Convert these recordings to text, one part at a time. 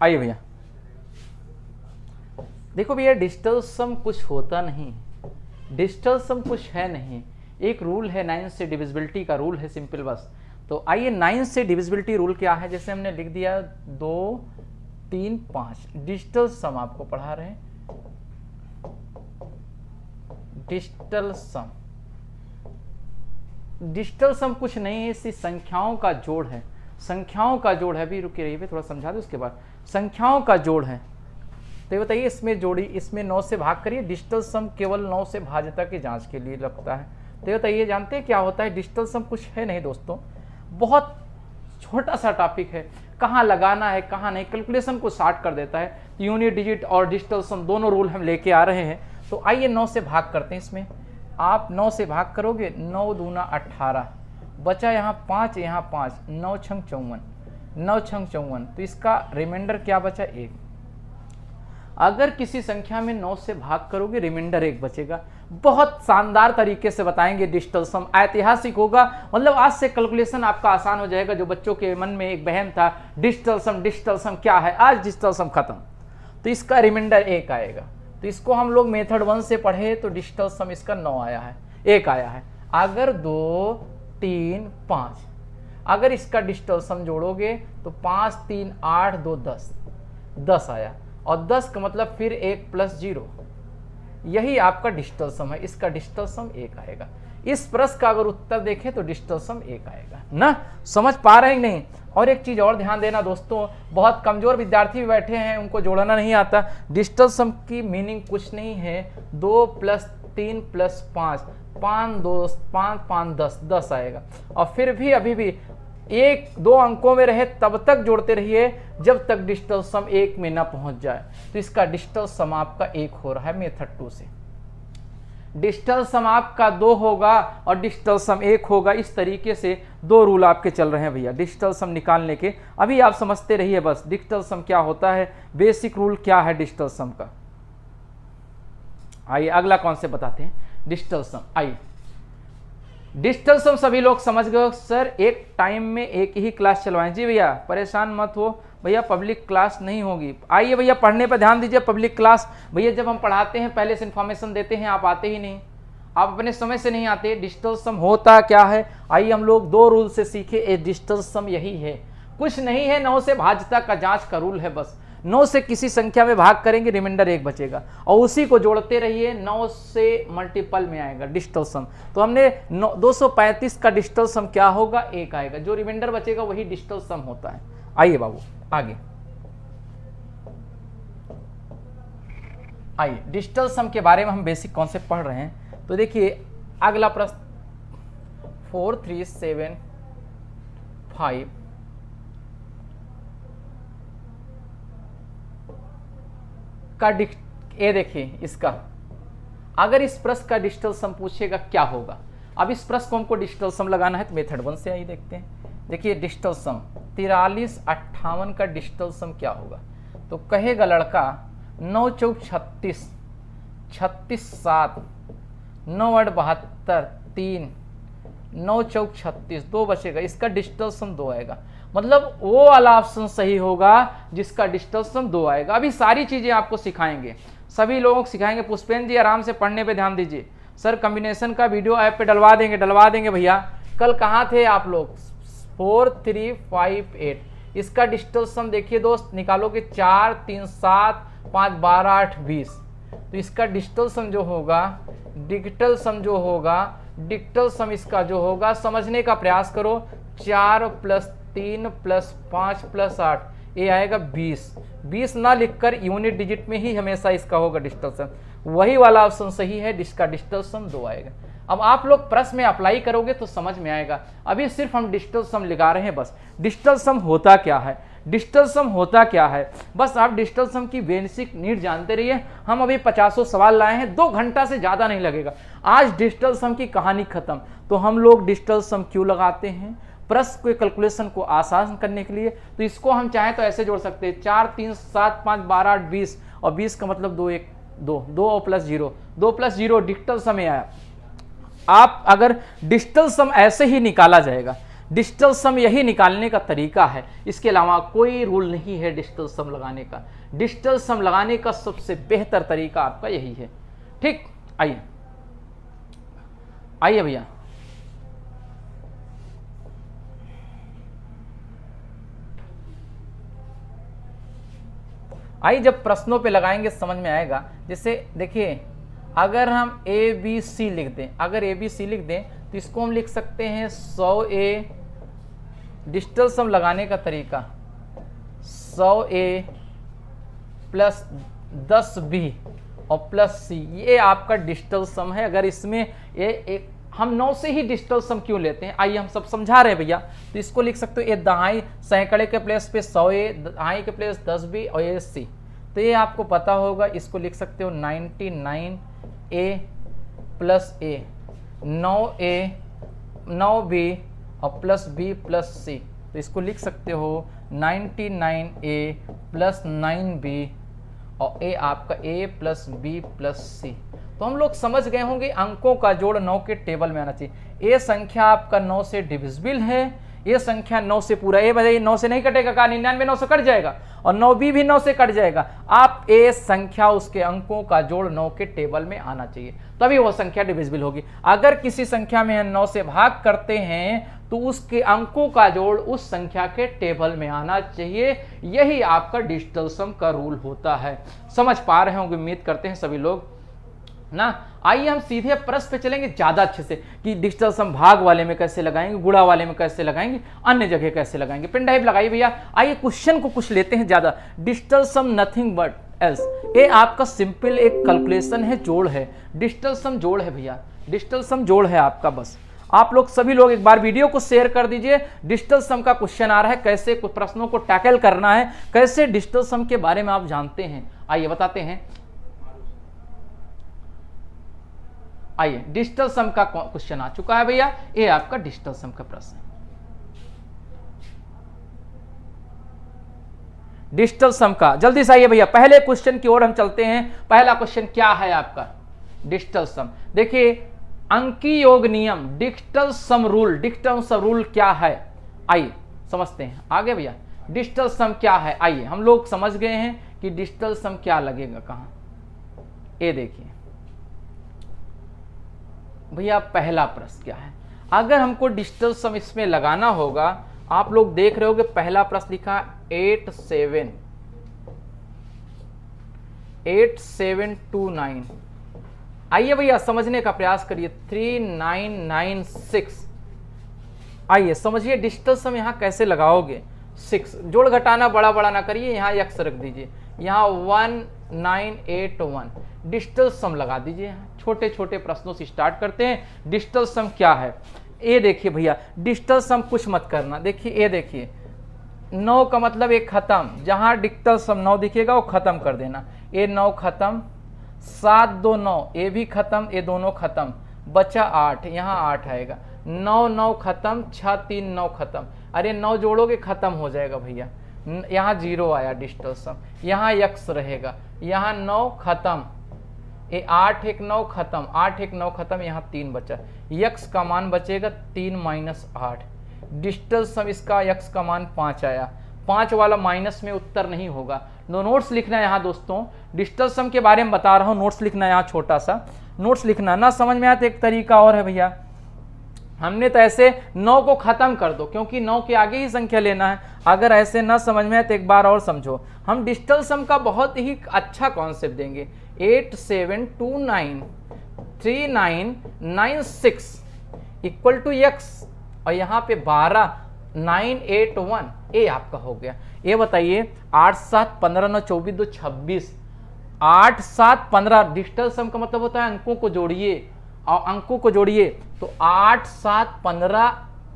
आइए भैया, देखो भैया डिजिटल सम कुछ होता नहीं, डिजिटल सम कुछ है नहीं, एक रूल है 9 से डिविजिबिलिटी का रूल है सिंपल बस। तो आइए 9 से डिविजिबिलिटी रूल क्या है, जैसे हमने लिख दिया 2 3 5, डिजिटल सम आपको पढ़ा रहे हैं, डिजिटल सम, डिजिटल सम कुछ नहीं है, इसकी संख्याओं का जोड़ है, संख्याओं का जोड़ है। अभी रुके रहिए, थोड़ा समझा दो उसके बाद, संख्याओं का जोड़ है। तो ये बताइए इसमें जोड़ी, इसमें 9 से भाग करिए, डिजिटल सम केवल 9 से भाज्यता की जांच के लिए लगता है। तो ये बताइए जानते हैं क्या होता है, डिजिटल सम कुछ है नहीं दोस्तों, बहुत छोटा सा टॉपिक है, कहाँ लगाना है कहाँ नहीं, कैलकुलेशन को शार्ट कर देता है। यूनिट डिजिट और डिजिटल सम दोनों रूल हम लेके आ रहे हैं। तो आइए 9 से भाग करते हैं, इसमें आप 9 से भाग करोगे, 9 दूना 18, बचा यहाँ 5, यहाँ 5, 9 छंग 54, 9 छंग 54, तो इसका रिमाइंडर क्या बचा 1। अगर किसी संख्या में 9 से भाग करोगे रिमाइंडर 1 बचेगा। बहुत शानदार तरीके से बताएंगे डिजिटल सम, ऐतिहासिक होगा, मतलब आज से कैलकुलेशन आपका आसान हो जाएगा। जो बच्चों के मन में एक बहम था डिजिटल सम क्या है, आज डिजिटल सम खत्म। तो इसका रिमाइंडर 1 आएगा। तो इसको हम लोग मेथड 1 से पढ़े तो डिजिटल सम इसका 9 आया है, 1 आया है। अगर 2 3 5, अगर इसका डिजिटल सम जोड़ोगे तो 5 3 8 2 10, 10 आया। और 10 का मतलब फिर 1 + 0, यही आपका डिजिटल सम है, इसका डिजिटल सम 1 आएगा। इस प्रश्न का अगर उत्तर देखें तो डिजिटल सम 1 आएगा ना। समझ पा रहे हैं नहीं? और एक चीज और ध्यान देना दोस्तों, बहुत कमजोर विद्यार्थी भी बैठे हैं, उनको जोड़ना नहीं आता। डिजिटल सम की मीनिंग कुछ नहीं है, 2 + 3 + 5, 5 2 5 5 10, 10 आएगा। और फिर भी अभी भी 1 2 अंकों में रहे तब तक जोड़ते रहिए जब तक डिजिटल सम 1 में ना पहुंच जाए। तो इसका डिजिटल सम आपका 1 हो रहा है मेथड 2 से। डिजिटल सम आपका 2 होगा और डिजिटल सम 1 होगा। इस तरीके से 2 रूल आपके चल रहे हैं भैया डिजिटल सम निकालने के। अभी आप समझते रहिए बस डिजिटल सम क्या होता है, बेसिक रूल क्या है डिजिटल सम का। आइए अगला कॉन्सेप्ट बताते हैं, डिजिटल सम। आइए डिजिटल सम सभी लोग समझ गए सर, एक टाइम में एक ही क्लास चलवाएं। जी भैया परेशान मत हो भैया, पब्लिक क्लास नहीं होगी। आइए भैया पढ़ने पर ध्यान दीजिए। पब्लिक क्लास भैया जब हम पढ़ाते हैं पहले से इन्फॉर्मेशन देते हैं, आप आते ही नहीं, आप अपने समय से नहीं आते। डिजिटल सम होता क्या है, आइए हम लोग 2 रूल से सीखे। डिजिटल सम यही है, कुछ नहीं है, 9 से भाज्यता का जांच का रूल है बस। 9 से किसी संख्या में भाग करेंगे रिमाइंडर 1 बचेगा और उसी को जोड़ते रहिए, 9 से मल्टीपल में आएगा डिजिटल सम। तो हमने 235 का डिजिटल सम क्या होगा, 1 आएगा, जो रिमाइंडर बचेगा वही डिजिटल सम होता है। आइए बाबू आगे, आइए डिजिटल सम के बारे में हम बेसिक कॉन्सेप्ट पढ़ रहे हैं। तो देखिए अगला प्रश्न 4 3 7 5 का ये देखिए इसका, अगर इस प्रश्न का डिजिटल सम पूछेगा क्या होगा। अब इस प्रश्न को हमको डिजिटल सम लगाना है तो मेथड 1 से आइए देखते हैं। देखिए डिजिटल सम 43 58 का डिजिटल सम क्या होगा। तो कहेगा लड़का 9 चौक 36, 36 7, 9 8 72 3, 9 चौक 36, 2 बचेगा, इसका डिजिटल सम 2 आएगा। मतलब वो वाला ऑप्शन सही होगा जिसका डिजिटल सम 2 आएगा। अभी सारी चीजें आपको सिखाएंगे, सभी लोगों को सिखाएंगे। पुष्पेंद्र जी आराम से पढ़ने पे ध्यान दीजिए। सर कॉम्बिनेशन का वीडियो ऐप पे डलवा देंगे भैया। कल कहाँ थे आप लोग, 4 3 5 8, इसका डिजिटल सम देखिए दोस्त, निकालोगे 4 3 7 5 12 8 20। तो इसका डिजिटल सम जो होगा, डिजिटल सम जो होगा, डिजिटल सम इसका जो होगा, समझने का प्रयास करो। 4 + 3 + 5 + 8, ये आएगा 20। 20 ना लिखकर यूनिट डिजिट में ही हमेशा इसका होगा डिजिटल सम, वही वाला ऑप्शन सही है जिसका डिजिटल सम 2 आएगा। अब आप लोग प्रश्न में अप्लाई करोगे तो समझ में आएगा। अभी सिर्फ हम डिजिटल सम लगा रहे हैं बस। डिजिटल सम होता क्या है, डिजिटल सम होता क्या है, बस आप डिजिटल सम की बेसिक नीड जानते रहिए। हम अभी 50 सवाल लाए हैं, 2 घंटा से ज्यादा नहीं लगेगा। आज डिजिटल सम की कहानी खत्म। तो हम लोग डिजिटल सम क्यों लगाते हैं, प्रश्न के कैलकुलेशन को आसान करने के लिए। तो इसको हम चाहें तो ऐसे जोड़ सकते हैं, 4 3 7 5 12 8 20, और 20 का मतलब 2 1 2, 2 और + 0, 2 + 0 डिजिटल सम आया। आप अगर डिजिटल सम ऐसे ही निकाला जाएगा, डिजिटल सम यही निकालने का तरीका है, इसके अलावा कोई रूल नहीं है डिजिटल सम लगाने का। डिजिटल सम लगाने का सबसे बेहतर तरीका आपका यही है। ठीक, आइए आइए भैया, आइए जब प्रश्नों पे लगाएंगे समझ में आएगा। जैसे देखिए, अगर हम ए बी सी लिख दें, अगर ए बी सी लिख दें तो इसको हम लिख सकते हैं 100A। डिजिटल सम लगाने का तरीका 100A प्लस 10B और प्लस C, ये आपका डिजिटल सम है। अगर इसमें ये एक हम 9 से ही डिजिटल सम क्यों लेते हैं, आइए हम सब समझा रहे हैं भैया। तो इसको लिख सकते हो, ये दहाई सैकड़े के प्लेस पे 100A, दहाई के प्लेस 10B और ये C। तो ये आपको पता होगा, इसको लिख सकते हो 99A plus A, 9A 9B और प्लस B प्लस C। तो इसको लिख सकते हो 99A प्लस 9B और A आपका A plus B plus C। तो हम लोग समझ गए होंगे अंकों का जोड़ 9 के टेबल में आना चाहिए। ये संख्या आपका 9 से डिविजिबल है, ये संख्या 9 से पूरा, ये बताइए 9 से नहीं कटेगा का? 99 9 से कट जाएगा और 9B भी 9 से कट जाएगा। आप ये संख्या उसके अंकों का जोड़ 9 के टेबल में आना चाहिए, तभी वो संख्या डिविजिबल होगी। अगर किसी संख्या में 9 से भाग करते हैं तो उसके अंकों का जोड़ उस संख्या के टेबल में आना चाहिए। यही आपका डिजिटल सम का रूल होता है। समझ पा रहे होंगे, उम्मीद करते हैं सभी लोग ना। आइए हम सीधे प्रश्न पे चलेंगे ज्यादा अच्छे से कि डिजिटल सम भाग वाले में कैसे लगाएंगे, गुणा वाले में कैसे लगाएंगे, अन्य जगह कैसे लगाएंगे। पेन ड्राइव लगाइए भैया। आइए क्वेश्चन को कुछ लेते हैं ज्यादा। Digital some nothing but else, ये आपका सिंपल एक कैलकुलेशन है, जोड़ है। डिजिटल सम जोड़ है भैया, डिजिटल सम जोड़ है आपका। बस आप लोग सभी लोग एक बार वीडियो को शेयर कर दीजिए। डिजिटल सम का क्वेश्चन आ रहा है, कैसे कुछ प्रश्नों को टैकल करना है, कैसे डिजिटल सम के बारे में आप जानते हैं, आइए बताते हैं। आइए, डिजिटल सम का क्वेश्चन आ चुका है भैया, ये आपका डिजिटल सम का प्रश्न है। डिजिटल सम का जल्दी से आइए भैया, पहले क्वेश्चन की ओर हम चलते हैं। पहला क्वेश्चन क्या है आपका? डिजिटल सम। देखिए, अंकीय योग नियम, digital sum rule, digital sum rule क्या है, आइए समझते हैं आगे भैया। डिजिटल सम क्या है, आइए हम लोग समझ गए हैं कि डिजिटल सम क्या लगेगा कहां। ये देखिए भैया, पहला प्रश्न क्या है? अगर हमको डिजिटल सम इसमें लगाना होगा, आप लोग देख रहे होगे पहला प्रश्न लिखा 8729। आइए भैया समझने का प्रयास करिए। 3996। आइए समझिए डिजिटल सम यहां कैसे लगाओगे। 6 जोड़ घटाना बड़ा बड़ा ना करिए, यहां x रख दीजिए, यहां 1981। डिजिटल सम लगा दीजिए। छोटे छोटे प्रश्नों से स्टार्ट करते हैं। डिजिटल सम क्या है ये देखिए भैया। डिजिटल सम कुछ मत करना, देखिए ये देखिए 9 का मतलब एक खत्म, जहां डिजिटल सम 9 दिखेगा वो खत्म कर देना। ये 9 खत्म, 7 2 9, ये भी खत्म, ये दोनों खत्म, बचा 8, यहाँ 8 आएगा। 9 9 खत्म, 6 3 9 खत्म। अरे 9 जोड़ोगे खत्म हो जाएगा भैया। यहाँ 0 आया डिजिटल सम, यहाँ x रहेगा, यहाँ 9 खत्म, ये 8 1 9 खत्म, 8 1 9 खत्म, यहाँ 3 बचा। x का मान बचेगा 3 - 8। डिजिटल सम इसका x का मान 5 आया। 5 वाला माइनस में उत्तर नहीं होगा। नोट्स लिखना है यहाँ दोस्तों, डिजिटल सम के बारे में बता रहा हूँ, नोट्स लिखना है यहाँ, छोटा सा नोट्स लिखना। ना समझ में आया तो एक तरीका और है भैया, हमने तो ऐसे 9 को खत्म कर दो, क्योंकि 9 के आगे ही संख्या लेना है। अगर ऐसे ना समझ में आए तो एक बार और समझो। हम डिजिटल सम का बहुत ही अच्छा कॉन्सेप्ट देंगे। 87293996 इक्वल टू x और यहाँ पे 12981, ये आपका हो गया। ये बताइए 8 7 15 9 24 2 26, 8 7 15 डिजिटल सम का मतलब होता है अंकों को जोड़िए और अंकों को जोड़िए। तो 8 7 15,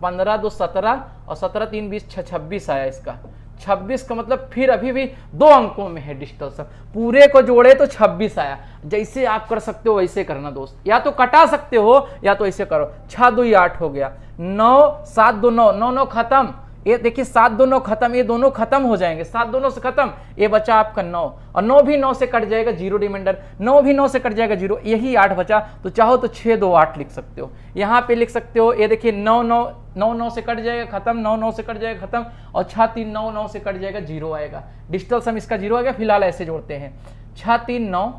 15 2 17 और 17 3 20 6 26 आया इसका। 26 का मतलब फिर अभी भी 2 अंकों में है डिजिटल सम। पूरे को जोड़े तो 26 आया। जैसे आप कर सकते हो वैसे करना दोस्त, या तो कटा सकते हो या तो ऐसे करो। 6 2 8 हो गया, 9 7 2 9, 9 9 खत्म, ये देखिए 7 2 9 खत्म, ये दोनों खत्म हो जाएंगे, 7 दोनों से खत्म, ये बचा आपका 9, और 9 भी 9 से कट जाएगा, 0 रिमाइंडर, 9 भी 9 से कट जाएगा 0, यही 8 बचा। तो चाहो तो 6 2 8 लिख सकते हो, यहाँ पे लिख सकते हो। ये देखिए 9 9 9 9 से कट जाएगा खत्म, 9 9 से कट जाएगा खत्म, और 6 3 9 9 से कट जाएगा 0 आएगा। डिजिटल सम इसका 0 आ गया। फिलहाल ऐसे जोड़ते हैं, 6 3 9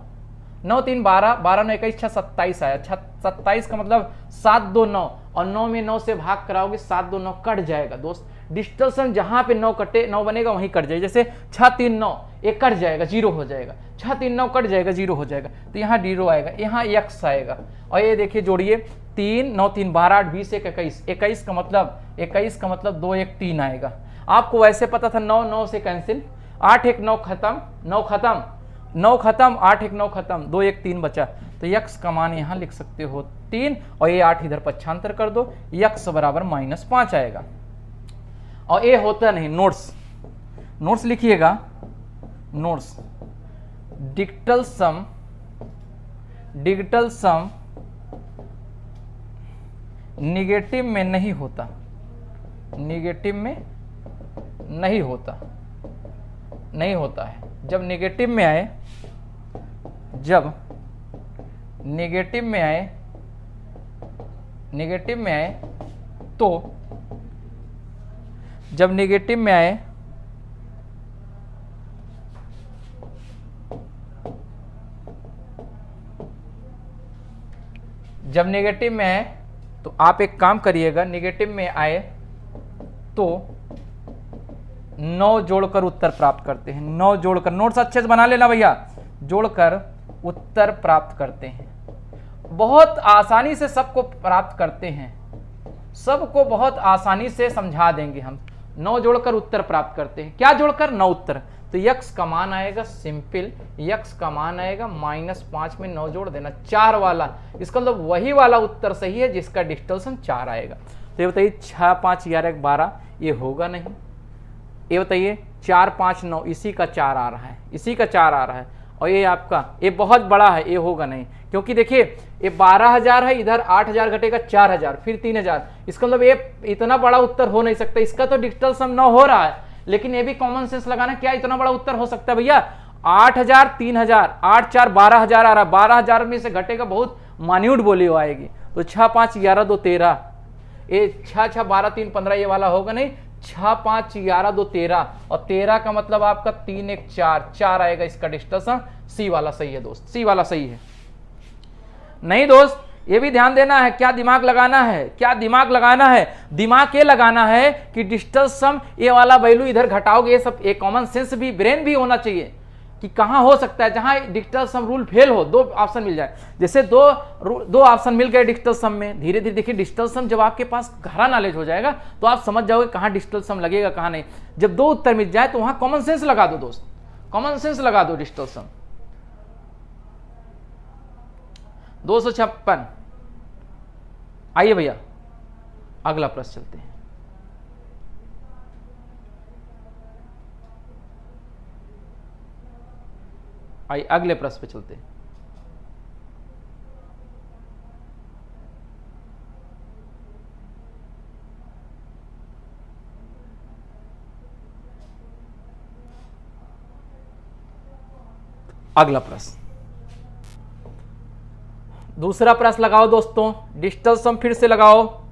9 3 12 12 9 21 6 27 आया। 27 का मतलब 7 2 9, और 9 में 9 से भाग कराओगे 7 2 9 कट जाएगा दोस्त। डिजिटल सम जहां पे 9 कटे 9 बनेगा वहीं कट जाएगा। जैसे 6 3 9 ये कट जाएगा 0 हो जाएगा, 6 3 9 कट जाएगा 0 हो जाएगा, तो यहाँ 0 आएगा, यहाँ x आएगा। और ये देखिए जोड़िए 3 9 3 12 8 20 1 21, 21 का मतलब 2 1 3 आएगा। आपको वैसे पता था 9 9 से कैंसिल, 8 1 9 खत्म, 9 खत्म 9 खत्म, 8 1 9 खत्म, 2 1 3 बचा। तो x का मान यहाँ लिख सकते हो 3, और ये 8 इधर पक्षांतर कर दो, x बराबर -5 आएगा। और ये होता नहीं, नोट्स लिखिएगा, नोट्स डिजिटल सम निगेटिव में नहीं होता, निगेटिव में नहीं होता है। जब निगेटिव में आए, जब निगेटिव में आए तो जब निगेटिव में आए तो आप एक काम करिएगा, निगेटिव में आए तो 9 जोड़कर उत्तर प्राप्त करते हैं। 9 जोड़कर, नोट्स अच्छे से बना लेना भैया, जोड़कर उत्तर प्राप्त करते हैं। बहुत आसानी से सबको प्राप्त करते हैं, सबको बहुत आसानी से समझा देंगे हम। 9 जोड़कर उत्तर प्राप्त करते हैं, क्या जोड़कर? 9 उत्तर। तो x का मान आएगा सिंपल, x का मान आएगा -5 में 9 जोड़ देना, 4 वाला। इसका मतलब वही वाला उत्तर सही है जिसका डिजिटल सम 4 आएगा। तो ये बताइए 6 5 11 12, ये होगा नहीं। ये बताइए 4 5 9, इसी का 4 आ रहा है, इसी का 4 आ रहा है। और ये आपका ये बहुत बड़ा है, ये होगा नहीं, क्योंकि देखिए ये 12,000 है, इधर 8,000 घटेगा 4,000, फिर 3,000। इसका मतलब ये इतना बड़ा उत्तर हो नहीं सकता। इसका तो डिजिटल सम 9 हो रहा है, लेकिन ये भी कॉमन सेंस लगाना, क्या इतना बड़ा उत्तर हो सकता है भैया? 8,000 3,000, 8 4 12,000 आ रहा है, 12,000 में से घटेगा बहुत मान्यूट बोली आएगी। तो 6 5 11 2 13, ये 6 6 12 3 15, ये वाला होगा नहीं। 6 5 11 2 13, और 13 का मतलब आपका 3 1 4, 4 आएगा इसका डिजिटल सम। सी वाला सही है दोस्त, सी वाला सही है। नहीं दोस्त, ये भी ध्यान देना है, क्या दिमाग लगाना है, क्या दिमाग लगाना है? दिमाग ये लगाना है कि डिजिटल सम ये वाला वैल्यू इधर घटाओगे, ये सब एक कॉमन सेंस भी, ब्रेन भी होना चाहिए कि कहां हो सकता है जहां डिजिटल सम रूल फेल हो, 2 ऑप्शन मिल जाए। जैसे दो ऑप्शन मिल गए डिजिटल सम में, धीरे धीरे देखिए डिजिटल सम जब आपके पास गहरा नॉलेज हो जाएगा तो आप समझ जाओगे कहां डिजिटल सम लगेगा कहां नहीं। जब 2 उत्तर मिल जाए तो वहां कॉमन सेंस लगा दो दोस्त, कॉमन सेंस लगा दो डिजिटल सम। 256। आइए भैया अगला प्रश्न चलते हैं। आइए अगले प्रश्न पे चलते हैं। अगला प्रश्न, दूसरा प्रश्न लगाओ दोस्तों, डिजिटल सम फिर से लगाओ।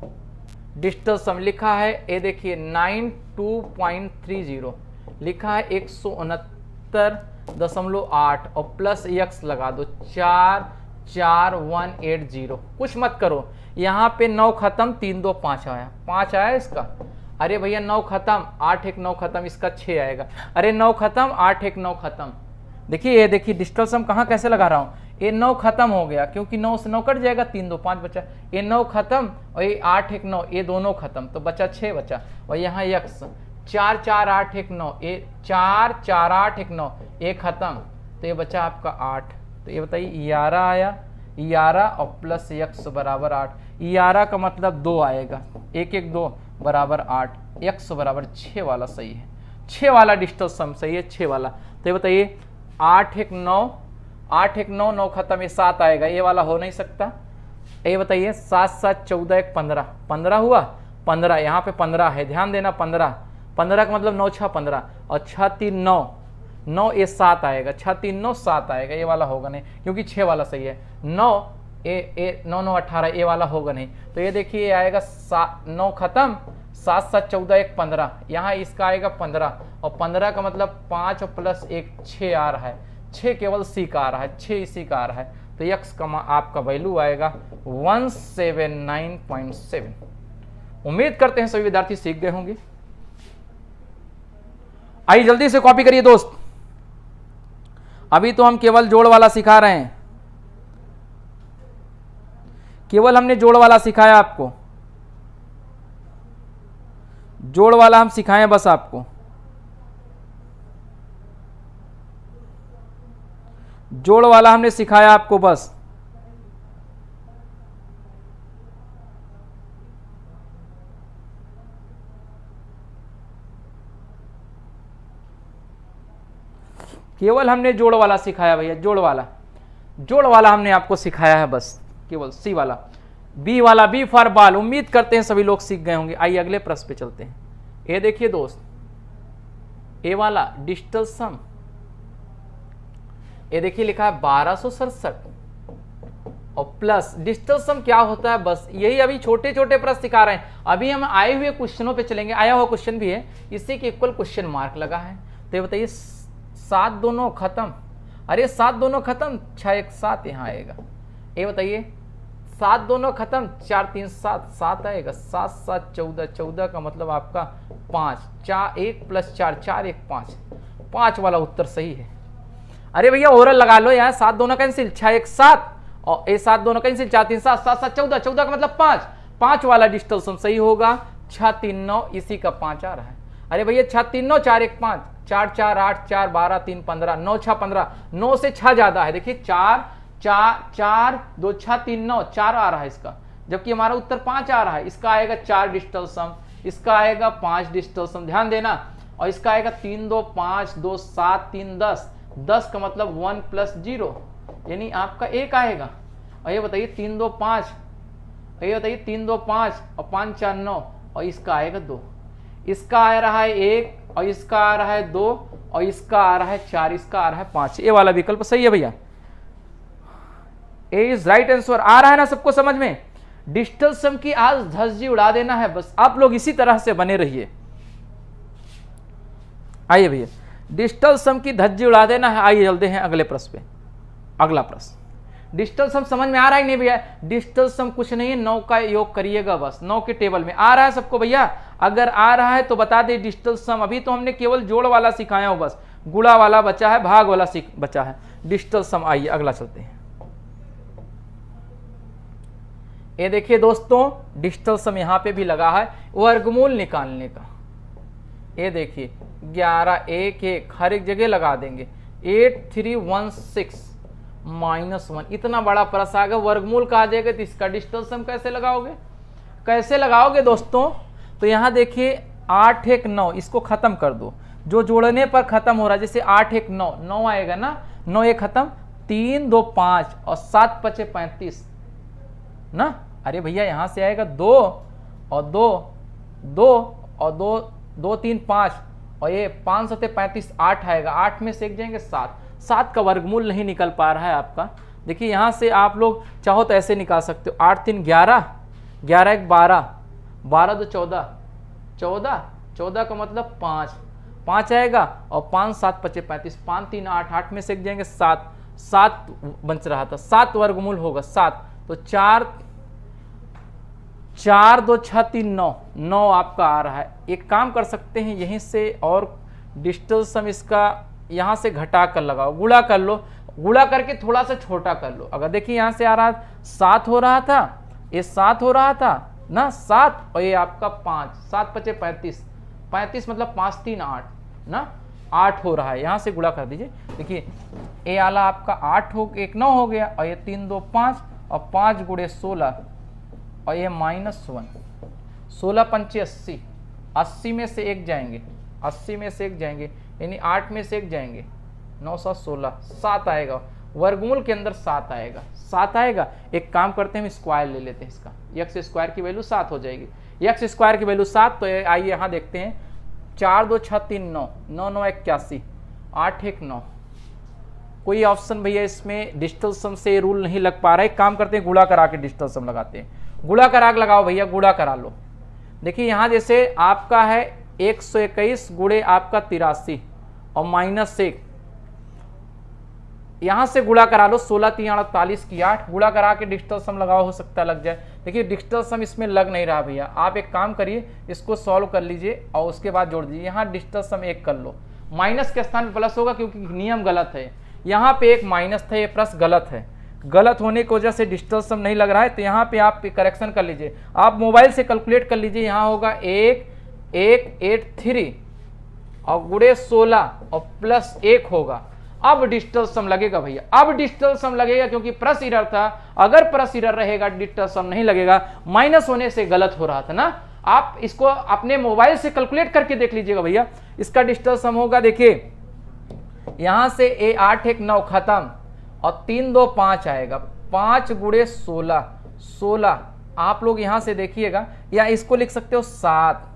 डिजिटल सम लिखा है, ये देखिए 92.30 लिखा है, 169.8 और प्लस x लगा दो, 44180। कुछ मत करो, यहाँ पे 9 खत्म 3 2 5 आया, 5 आया इसका। अरे भैया 9 खत्म 8 1 9 खत्म, इसका 6 आएगा। अरे 9 खत्म 8 1 9 खत्म। देखिए ये देखिए डिजिटल सम कहाँ कैसे लगा रहा हूँ, ये 9 खत्म हो गया क्योंकि 9 से 9 कट जाएगा, 3 2 5 बचा। ये 9 खत्म और ये 8 1 9, ये दोनों खत्म, तो बचा 6 बचा। और यहाँ x 4 4 8 1 9, ये 4 4 8 1 9, ये खत्म, तो ये बचा आपका 8। तो ये बताइए 11 आया, 11 और प्लस x बराबर 8। 11 का मतलब 2 आएगा, 1 1 2 बराबर 8, x बराबर 6 वाला सही है, 6 वाला डिजिटल सम सही है, 6 वाला। तो ये बताइए 8 1 9, 8 1 9, 9 खत्म, ये 7 आएगा, ये वाला हो नहीं सकता। ये बताइए 7 7 14 1 15, 15 हुआ, 15 यहाँ पे 15 है, ध्यान देना 15 15 का मतलब 9 6 15 और 6 3 9, 9 ये 7 आएगा, 6 3 9 7 आएगा, ये वाला होगा नहीं क्योंकि 6 वाला सही है। 9 ए 9 9 18 ये वाला होगा नहीं, तो ये देखिए ये आएगा 9 खत्म, 7 7 14 1 15, यहाँ इसका आएगा 15 और 15 का मतलब 5 और प्लस 1 6 आ रहा है, 6 केवल सी का आ रहा है, 6 इसी का आ रहा है, तो यक्स का आपका वैल्यू आएगा 179.7। उम्मीद करते हैं सभी विद्यार्थी सीख गए होंगे। आइए जल्दी से कॉपी करिए दोस्त, अभी तो हम केवल जोड़ वाला सिखा रहे हैं, केवल हमने जोड़ वाला सिखाया आपको, जोड़ वाला हम सिखाएं बस आपको, जोड़ वाला हमने सिखाया आपको बस। केवल हमने जोड़ वाला सिखाया भैया, जोड़ वाला हमने आपको सिखाया है बस, केवल सी वाला। बी वाला, बी फॉर बाल, उम्मीद करते हैं सभी लोग सीख गए होंगे। आइए अगले प्रश्न पे चलते हैं। ये देखिए दोस्त, ए वाला डिजिटल सम, ये देखिए लिखा है 1267 और प्लस डिजिटल सम क्या होता है, बस यही अभी छोटे छोटे प्रश्न सिखा रहे हैं। अभी हम आए हुए क्वेश्चनों पे चलेंगे, आया हुआ क्वेश्चन भी है, इसी के इक्वल क्वेश्चन मार्क लगा है। तो ये बताइए 7 दोनों खत्म, अरे 7 दोनों खत्म, 6 1 7 यहाँ आएगा। ये बताइए 7 दोनों खत्म, 4 3 7 7 आएगा, 7 7 14, 14 का मतलब आपका 5, 4 1 प्लस 4 4 1 5, 5 वाला उत्तर सही है। अरे भैया ओरल लगा लो यार, 7 दोनों कैंसिल, 6 1 7 और ए 7 दोनों कैंसिल, 4 3 7 7 7 14, 14 का मतलब 5, 5 वाला डिजिटल सम सही होगा। 6 3 9 इसी का 5 आ रहा है। अरे भैया 6 3 9 4 1 5, 4 4 8 4 12 3 15, 9 6 15, 9 से 6 ज्यादा है, देखिए 4 4 4 2 6 3 9 4 आ रहा है इसका, जबकि हमारा उत्तर 5 आ रहा है। इसका आएगा 4 डिजिटल सम, इसका आएगा 5 डिजिटल सम, ध्यान देना, और इसका आएगा 3 2 5 2 7 3 10, 10 का मतलब 1 प्लस 0 यानी आपका 1 आएगा। और ये बताइए 3 2 5, ये बताइए 3 2 5 और 5 4 9 और इसका आएगा 2, इसका आ रहा है 1 और इसका आ रहा है 2 और इसका आ रहा है 4, इसका आ रहा है 5। ये वाला विकल्प सही है भैया, ए इज राइट आंसर। आ रहा है ना सबको समझ में? डिजिटल सम की आज धज्जी उड़ा देना है, बस आप लोग इसी तरह से बने रहिए। आइए भैया डिजिटल सम की धज्जी उड़ा देना है। आइए चलते हैं अगले प्रश्न पे। अगला प्रश्न, डिजिटल सम समझ में आ रहा है नहीं भैया? डिजिटल सम कुछ नहीं है, 9 का योग करिएगा बस, 9 के टेबल में आ रहा है सबको भैया? अगर आ रहा है तो बता दे डिजिटल सम। अभी तो हमने केवल जोड़ वाला सिखाया हो, बस गुणा वाला बचा है, भाग वाला बचा है, डिजिटल सम। आइए अगला चलते हैं। ये देखिए दोस्तों डिजिटल सम यहाँ पे भी लगा है, वर्गमूल निकालने का। ये देखिए 11 1 1 हर एक जगह लगा देंगे, 8316 -1, इतना बड़ा प्रश्न आ गया, वर्गमूल कहा जाएगा, तो इसका डिजिटल सम कैसे लगाओगे? कैसे लगाओगे दोस्तों? तो यहाँ देखिए 8 1 9, इसको खत्म कर दो, जो जोड़ने पर खत्म हो रहा है, जैसे 8 1 9, 9 आएगा ना, 9 1 खत्म, 3 2 5 और 7 5 35 ना। अरे भैया यहाँ से आएगा 2 और 2 2 और 2 2 3 5 और ये 5 7 35, 8 आएगा, 8 में से एक जाएंगे 7, 7 का वर्गमूल नहीं निकल पा रहा है आपका। देखिए यहाँ से आप लोग चाहो तो ऐसे निकाल सकते हो, 8 3 11, 11 1 12, 12 2 14, 14, 14 का मतलब 5, 5 आएगा और 5 7 5 35, 5 3 8, 8 में से एक जाएंगे 7, 7 बच रहा था, 7 वर्गमूल होगा 7, तो 4 4 2 6 3 9, 9 आपका आ रहा है। एक काम कर सकते हैं यहीं से, और डिजिटल सम इसका यहाँ से घटा कर लगाओ, गुणा कर लो, गुणा करके थोड़ा सा छोटा कर लो। अगर देखिए यहाँ से आ रहा 7 हो रहा था, ये 7 हो रहा था ना, 7 और ये आपका 5, 7 5 35, 35 मतलब 5 3 8 ना, 8 हो रहा है, यहाँ से गुणा कर दीजिए। देखिए ए आला आपका 8 हो, 1 9 हो गया, और ये 3 2 5 और 5 गुणे 16 और ये -1, 16 पंचे 80, 80 में से एक जाएंगे, 80 में से एक जाएंगे यानी 8 में से एक जाएंगे, 9 7 16, 7 आएगा, वर्गमूल के अंदर 7 आएगा, 7 आएगा। एक काम करते हैं हम स्क्वायर ले लेते हैं इसका, एक्स स्क्वायर की वैल्यू 7 हो जाएगी, एक्स स्क्वायर की वैल्यू 7। तो आइए यहाँ देखते हैं 4 2 6 3 9, 9 9 81, 8 1 9। कोई ऑप्शन भैया इसमें डिजिटल सम से रूल नहीं लग पा रहा है। काम करते हैं गुणा करा के डिजिटल सम लगाते हैं। गुणा करा के लगाओ भैया, गुणा करा लो। देखिए यहाँ जैसे आपका है 121 गुणे आपका 83 और -1, यहां से गुणा करा लो। 16 3 48 की 8, गुणा करा के डिजिटल सम लगाओ, हो सकता है लग जाए। देखिए डिजिटल सम इसमें लग नहीं रहा भैया। आप एक काम करिए, इसको सॉल्व कर लीजिए और उसके बाद जोड़ दीजिए। यहाँ डिजिटल सम 1 कर लो, माइनस के स्थान पर प्लस होगा क्योंकि नियम गलत है। यहाँ पे एक माइनस था, ये प्लस गलत है। गलत होने की वजह से डिजिटल सम नहीं लग रहा है, तो यहाँ पे आप करेक्शन कर लीजिए। आप मोबाइल से कैलकुलेट कर लीजिए। यहाँ होगा 1183 और गुणे 16 और प्लस 1 होगा। अब डिजिटल सम लगेगा भैया, अब डिजिटल सम लगेगा क्योंकि प्लस इरर था। अगर प्लस इरर रहेगा डिजिटल सम नहीं लगेगा, माइनस होने से गलत हो रहा था ना। आप इसको अपने मोबाइल से कैलकुलेट करके देख लीजिएगा भैया। इसका डिजिटल सम होगा, देखिए यहां से 8 1 9 खत्म और 3 2 5 आएगा। 5 गुणे 16, 16 आप लोग यहां से देखिएगा, या इसको लिख सकते हो 7।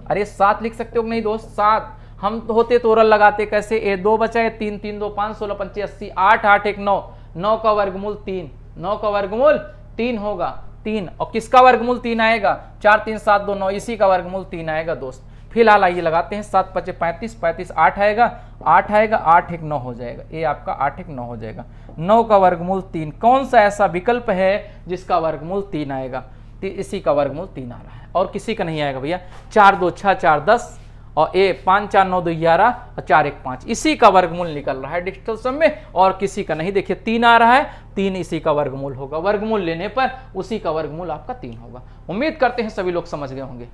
अरे 7 लिख सकते हो नहीं दोस्त, 7 हम तो होते तोरल लगाते कैसे। 2 बचा है 3 3 2 5 16 25 80, 8 8 1 9, 9 का वर्गमूल 3, 9 का वर्गमूल 3 होगा 3। और किसका वर्गमूल 3 आएगा? 4 3 7 2 9, इसी का वर्गमूल 3 आएगा दोस्त। फिलहाल आइए लगाते हैं। 7 5 35, 35 8 आएगा, 8 आएगा, 8 1 9 हो जाएगा। ये आपका 8 1 9 हो जाएगा। 9 का वर्गमूल 3। कौन सा ऐसा विकल्प है जिसका वर्गमूल 3 आएगा? इसी का वर्गमूल 3 आ रहा है और किसी का नहीं आएगा भैया। 4 2 6 4 10 और 5 4 9 2 11 और 4 1 5, इसी का वर्गमूल निकल रहा है डिजिटल सम में, और किसी का नहीं। देखिए 3 आ रहा है, 3 इसी का वर्गमूल होगा। वर्गमूल लेने पर उसी का वर्गमूल आपका 3 होगा। उम्मीद करते हैं सभी लोग समझ गए होंगे।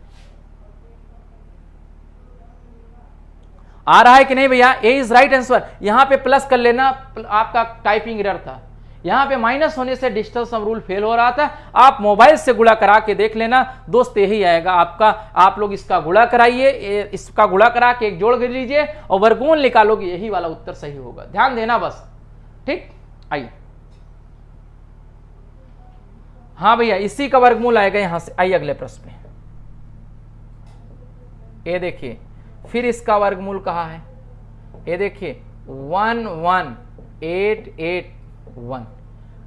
आ रहा है कि नहीं भैया? ए इज राइट आंसर। यहां पे प्लस कर लेना, आपका टाइपिंग एरर था। यहां पे माइनस होने से डिजिटल सम रूल फेल हो रहा था। आप मोबाइल से गुणा करा के देख लेना दोस्त, यही आएगा आपका। आप लोग इसका गुणा कराइए, इसका गुणा करा के एक जोड़ कर लीजिए और वर्गमूल निकालोगे, यही वाला उत्तर सही होगा। ध्यान देना बस, ठीक। आइए, हाँ भैया इसी का वर्गमूल आएगा यहां से। आइए अगले प्रश्न में, ये देखिए फिर इसका वर्गमूल कहाँ है? ये देखिए 11881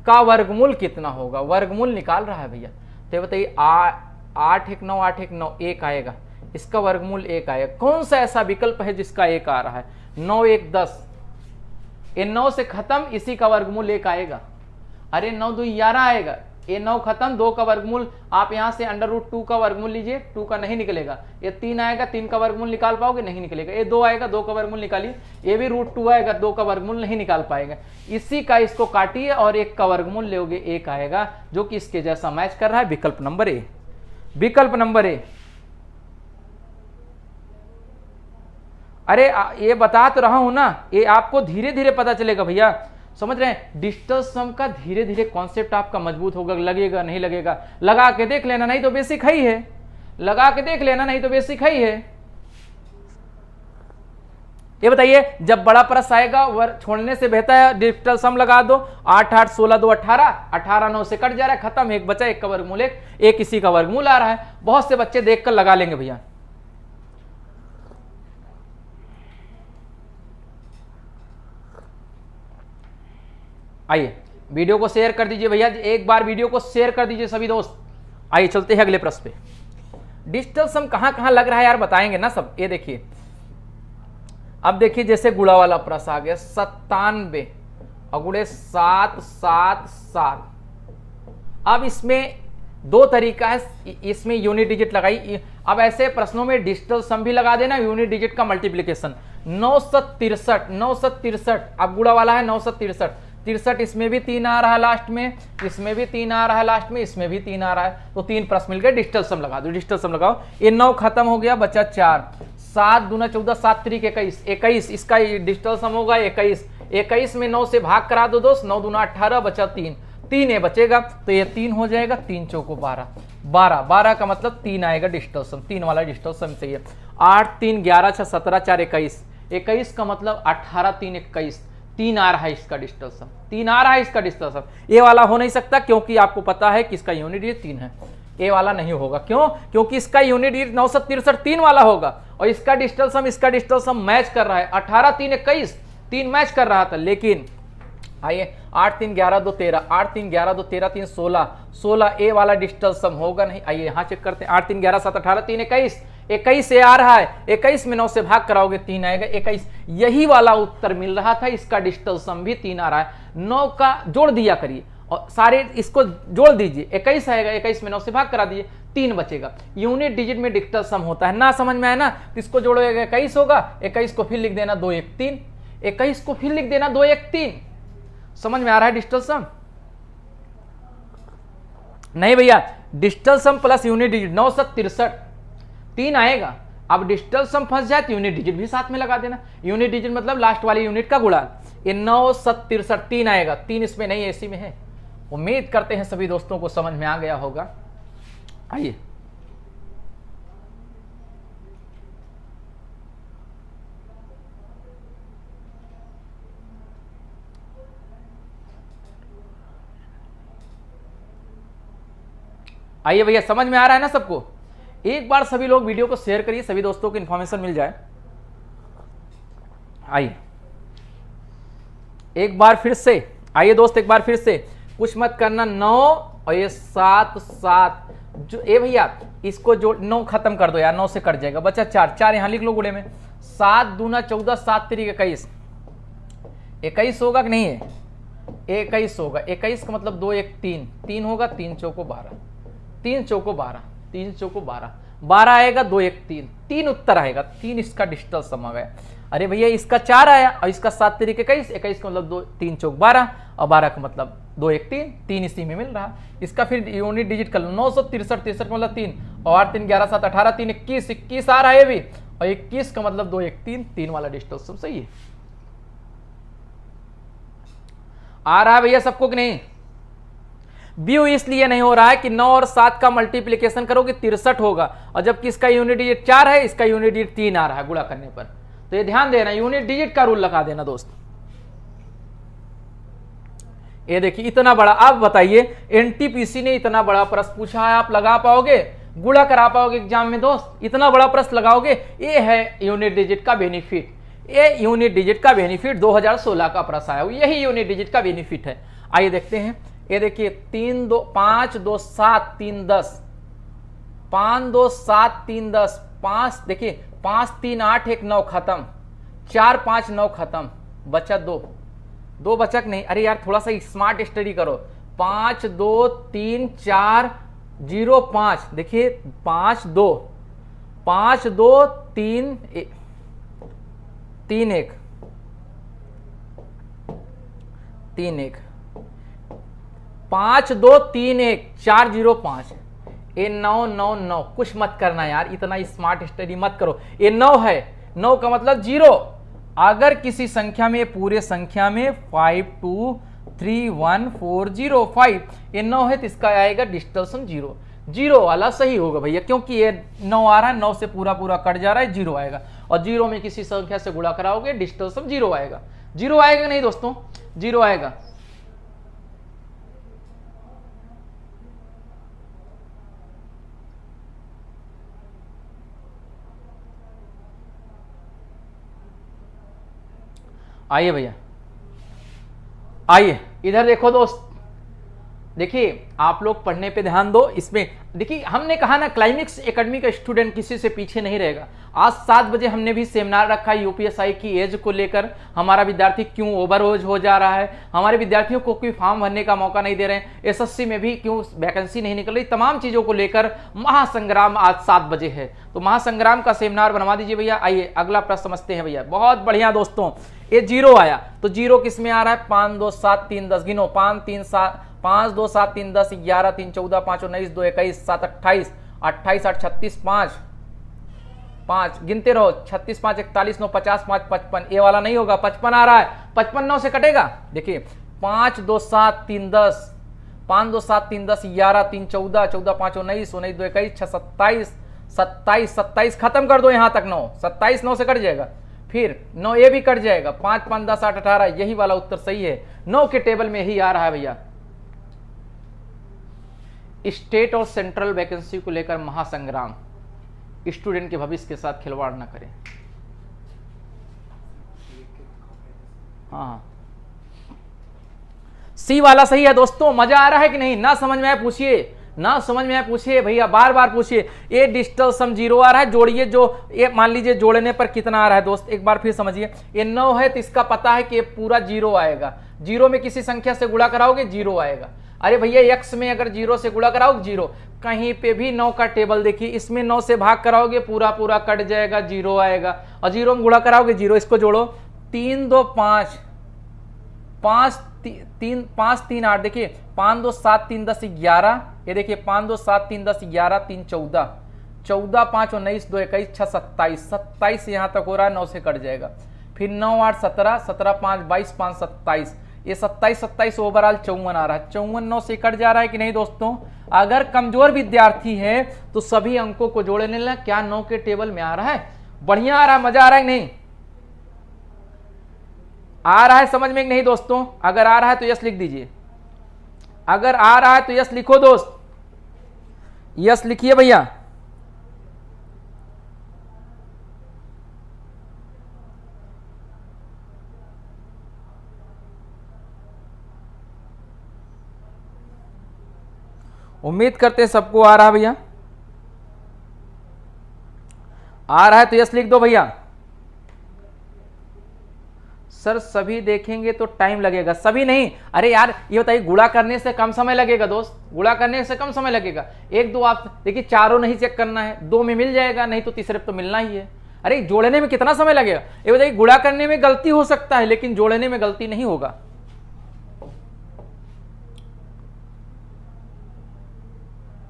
का वर्गमूल कितना होगा? वर्गमूल निकाल रहा है भैया। तो बताइए 8 1 9 8 1 9, 1 आएगा। इसका वर्गमूल 1 आएगा। कौन सा ऐसा विकल्प है जिसका 1 आ रहा है? 9 1 10, ये 9 से खत्म, इसी का वर्गमूल 1 आएगा। अरे 9 2 11 आएगा, ये 9 खत्म, 2 का वर्गमूल आप यहां से √2 का वर्गमूल लीजिए, 2 का नहीं निकलेगा। ये 3 आएगा, 3 का वर्गमूल निकाल पाओगे? नहीं निकलेगा। ये 2 आएगा, 2 का वर्गमूल निकालिए। ये भी √2 आएगा, 2 का वर्गमूल नहीं निकाल पाएगा। इसी का इसको काटिए और 1 का वर्गमूल लोगे, 1 आएगा, जो कि इसके जैसा मैच कर रहा है। विकल्प नंबर ए, विकल्प नंबर ए। अरे ये बता तो रहा हूं ना, ये आपको धीरे धीरे पता चलेगा भैया, समझ रहे हैं? डिजिटल सम का धीरे धीरे कॉन्सेप्ट आपका मजबूत होगा। लगेगा नहीं लगेगा, लगा के देख लेना, नहीं तो बेसिक है ही है। लगा के देख लेना, नहीं तो बेसिक है ही है। ये बताइए, जब बड़ा प्रश्न आएगा वर्ग छोड़ने से बेहतर है डिजिटल सम लगा दो। 8 8 16 2 18, 18 9 से कट जा रहा है, खत्म। 1 बचा, 1 का वर्गमूल 1, इसी का वर्गमूल आ रहा है। बहुत से बच्चे देखकर लगा लेंगे भैया। आइए वीडियो को शेयर कर दीजिए भैया, एक बार वीडियो को शेयर कर दीजिए सभी दोस्त। आइए चलते हैं अगले प्रश्न पे। डिजिटल सम कहां कहां लग रहा है यार, बताएंगे ना सब। ये देखिए, अब देखिए जैसे गुणा वाला प्रश्न आ गया, 97 और गुणे 7 7 7। अब इसमें 2 तरीका है, इसमें यूनिट डिजिट लगाई। अब ऐसे प्रश्नों में डिजिटल सम भी लगा देना, यूनिट डिजिट का मल्टीप्लीकेशन। 963, 963, अब गुणा वाला है 963, 63, इसमें भी 3 आ रहा है लास्ट में, इसमें भी 3 आ रहा है लास्ट में, इसमें भी 3 आ रहा है। तो 3 प्रश्न मिल गए, डिजिटल सम लगा दो। डिजिटल सम लगाओ। ये 9 खत्म हो गया, बचा 4, 7 दूना 14, 7 3 21, 21 इसका डिजिटल सम होगा 21। 21 में 9 से भाग करा दो दोस्त, 9 दूना 18, बचा 3, 3 ये बचेगा, तो ये 3 हो जाएगा। 3 चौको 12, 12 12 का मतलब 3 आएगा डिजिटल सम। 3 वाला डिजिटल सम चाहिए। 8 3 11 6 17 4 21, 21 का मतलब 18 3 21, 3 आ रहा है इसका डिजिटल सम। 3 आ रहा है इसका डिजिटल सम। ये वाला हो नहीं सकता क्योंकि आपको पता है कि इसका यूनिट ये 3 है। ए वाला नहीं होगा। क्यों? क्योंकि इसका यूनिट डिजिट 963 3 वाला होगा और इसका डिजिटल सम मैच कर रहा है। 18 3 21 3 मैच कर रहा था, लेकिन आइए 8 3 11 2 13 8 3 11 2 13 3 16 16 ए वाला डिजिटल सम होगा नहीं। आइए यहां चेक करते हैं। 8 3 11 7 18 3 21 21 से आ रहा है, 21 में 9 से भाग कराओगे 3 आएगा 21। यही वाला उत्तर मिल रहा था, इसका डिजिटल सम भी 3 आ रहा है। 9 का जोड़ दिया करिए और सारे इसको जोड़ दीजिए, 21 आएगा, 21 में 9 से भाग करा दीजिए, 3 बचेगा। यूनिट डिजिट में डिजिटल सम होता है ना, समझ में आया ना? तो इसको जोड़ोगे 21 होगा, 21 को फिर लिख देना 2 1 3, 21 को फिर लिख देना 2 1 3। समझ में आ रहा है डिजिटल सम? नहीं भैया, डिजिटल सम प्लस यूनिट डिजिट 963 3 आएगा। अब डिजिटल सम फंस जाए तो यूनिट डिजिट भी साथ में लगा देना। यूनिट डिजिट मतलब लास्ट वाली यूनिट का गुणा। ये 963 3 आएगा, 3 इसमें नहीं, इसी में है। उम्मीद करते हैं सभी दोस्तों को समझ में आ गया होगा। आइए आइए भैया, समझ में आ रहा है ना सबको? एक बार सभी लोग वीडियो को शेयर करिए, सभी दोस्तों को इन्फॉर्मेशन मिल जाए। आइए एक बार फिर से, आइए दोस्त एक बार फिर से, कुछ मत करना। 9 और ये 7 7 जो ए भैया इसको जोड़ 9 खत्म कर दो यार, 9 से कट जाएगा, बचा 4 4 यहां लिख लो गुणे में। 7 दूना 14 7 3 21 21 होगा कि नहीं है? 21 होगा। 21 का मतलब 2 1 3 3 होगा, 3 चौको 12 3 चौको 12 3 चौको 12 12 आएगा, 2 1 3 3 उत्तर आएगा। 3 इसका डिजिटल सम आ गया। अरे भैया इसका 4 आया और इसका 7 3 21 21 का मतलब 2 3 चौक 12 और 12 का मतलब 2 1 3 3 इसी में मिल रहा। इसका फिर यूनिट डिजिट कर लो, 963 63 मतलब 3 और 8 3 11 7 18 3 21 21 आ रहा है भी, और 21 का मतलब 2 1 3 3 वाला डिजिटल सम सही है। आ रहा है भैया सबको कि नहीं? व्यू इसलिए नहीं हो रहा है कि 9 और 7 का मल्टीप्लीकेशन करोगे 63 होगा, और जबकि इसका यूनिट डिजिट 4 है, इसका यूनिट डिजिट 3 आ रहा है गुणा करने पर। तो ये ध्यान देना, यूनिट डिजिट का रूल लगा देना दोस्त। ये देखिए इतना बड़ा, आप बताइए एनटीपीसी ने इतना बड़ा प्रश्न पूछा है, आप लगा पाओगे? गुणा करा पाओगे एग्जाम में दोस्त? इतना बड़ा प्रश्न लगाओगे? ये है यूनिट डिजिट का बेनिफिट। ये यूनिट डिजिट का बेनिफिट 2016 का प्रश्न आया, यही यूनिट डिजिट का बेनिफिट है। आइए देखते हैं। ये देखिए 3 2 5 2 7 3 10 5 2 7 3 10 5, देखिए 5 3 8 1 9 खत्म, 4 5 9 खत्म, बचा 2 बचा नहीं? अरे यार थोड़ा सा स्मार्ट स्टडी करो। 5 2 3 4 0 5, देखिए 5 2 5 2 3 3 1 3 1 5 2 3 1 4 0 5, ये 9 9 9। कुछ मत करना यार, इतना स्मार्ट स्टडी मत करो। ये 9 है, 9 का मतलब 0। अगर किसी संख्या में, पूरे संख्या में 5 2 3 1 4 0 5, ये 9 है तो इसका आएगा डिजिटल सम 0। 0 वाला सही होगा भैया, क्योंकि ये 9 आ रहा है, 9 से पूरा पूरा कट जा रहा है, 0 आएगा। और 0 में किसी संख्या से गुणा कराओगे डिजिटल सम 0 आएगा। 0 आएगा नहीं दोस्तों? 0 आएगा। आइए भैया, आइए इधर देखो दोस्त, देखिए आप लोग पढ़ने पे ध्यान दो। इसमें देखिए हमने कहा ना, क्लाइमेक्स एकेडमी का स्टूडेंट किसी से पीछे नहीं रहेगा। आज 7 बजे हमने भी सेमिनार रखा है यूपीएसआई की एज को लेकर। हमारा विद्यार्थी क्यों ओवर एज हो जा रहा है, हमारे विद्यार्थियों को कोई फॉर्म भरने का मौका नहीं दे रहे हैं, एसएससी में भी क्यों वैकेंसी नहीं निकल रही, तमाम चीजों को लेकर महासंग्राम आज 7 बजे है। तो महासंग्राम का सेमिनार बनवा दीजिए भैया। आइए अगला प्रश्न समझते हैं भैया। बहुत बढ़िया दोस्तों, ये 0 आया तो 0 किस में आ रहा है? 5 2 7 3 10, गिनो 5 3 7 5 2 7 3 10 11 3 14 5 19 2 21 7 28 28 8 36 5 5, गिनते रहो, 36 5 41 9 50 5 55। ये वाला नहीं होगा, 55 आ रहा है, 55 9 से कटेगा। देखिए 5 2 7 3 10 5 2 7 3 10 11 3 14 14 5 19 19 2 21 6 27 27 27 खत्म कर दो यहां तक। 9 27 9 से कट जाएगा, फिर 9 ये भी कट जाएगा, 5 5 10 8 18, यही वाला उत्तर सही है। 9 के टेबल में ही आ रहा है भैया। स्टेट और सेंट्रल वैकेंसी को लेकर महासंग्राम, स्टूडेंट के भविष्य के साथ खिलवाड़ ना करें। हाँ, सी वाला सही है दोस्तों। मजा आ रहा है कि नहीं? ना समझ में आए पूछिए, ना समझ में आए पूछिए भैया, बार बार पूछिए। ये डिजिटल सम 0 आ रहा है, जोड़िए। जो ये मान लीजिए जोड़ने पर कितना आ रहा है दोस्त, एक बार फिर समझिए। ये 9 है तो इसका पता है कि ये पूरा 0 आएगा। 0 में किसी संख्या से गुणा कराओगे 0 आएगा। अरे भैया x में अगर 0 से गुणा कराओगे 0, कहीं पे भी 9 का टेबल देखिए, इसमें 9 से भाग कराओगे पूरा पूरा कट जाएगा, 0 आएगा। और 0 में गुणा कराओगे 0। इसको जोड़ो, 3 2 5 5 3 8, देखिए 5 2 7 3 10 11। ये देखिए 5 2 7 3 10 11 3 14, 14 5 19 2 21 6 27, 27 यहाँ तक हो रहा है, 9 से कट जाएगा। फिर 9 8 17, 17 5 22 5 27, ये 27 27 ओवरऑल 54 आ रहा है। 54 9 से कट जा रहा है कि नहीं दोस्तों? अगर कमजोर विद्यार्थी है तो सभी अंकों को जोड़ने लेना। क्या 9 के टेबल में आ रहा है? बढ़िया आ रहा है, मजा आ रहा है कि नहीं? आ रहा है समझ में कि नहीं दोस्तों? अगर आ रहा है तो यस लिख दीजिए। अगर आ रहा है तो यस लिखो दोस्त, यस लिखिए भैया। उम्मीद करते हैं सबको आ रहा है भैया। आ रहा है तो यस लिख दो भैया। सर सभी देखेंगे तो टाइम लगेगा। सभी नहीं, अरे यार ये बताइए, गुणा करने से कम समय लगेगा दोस्त, गुणा करने से कम समय लगेगा। 1 2 आप देखिए, चारों नहीं चेक करना है, 2 में मिल जाएगा, नहीं तो तीसरे तो मिलना ही है। अरे जोड़ने में कितना समय लगेगा? ये बताइए, गुणा करने में गलती हो सकता है लेकिन जोड़ने में गलती नहीं होगा।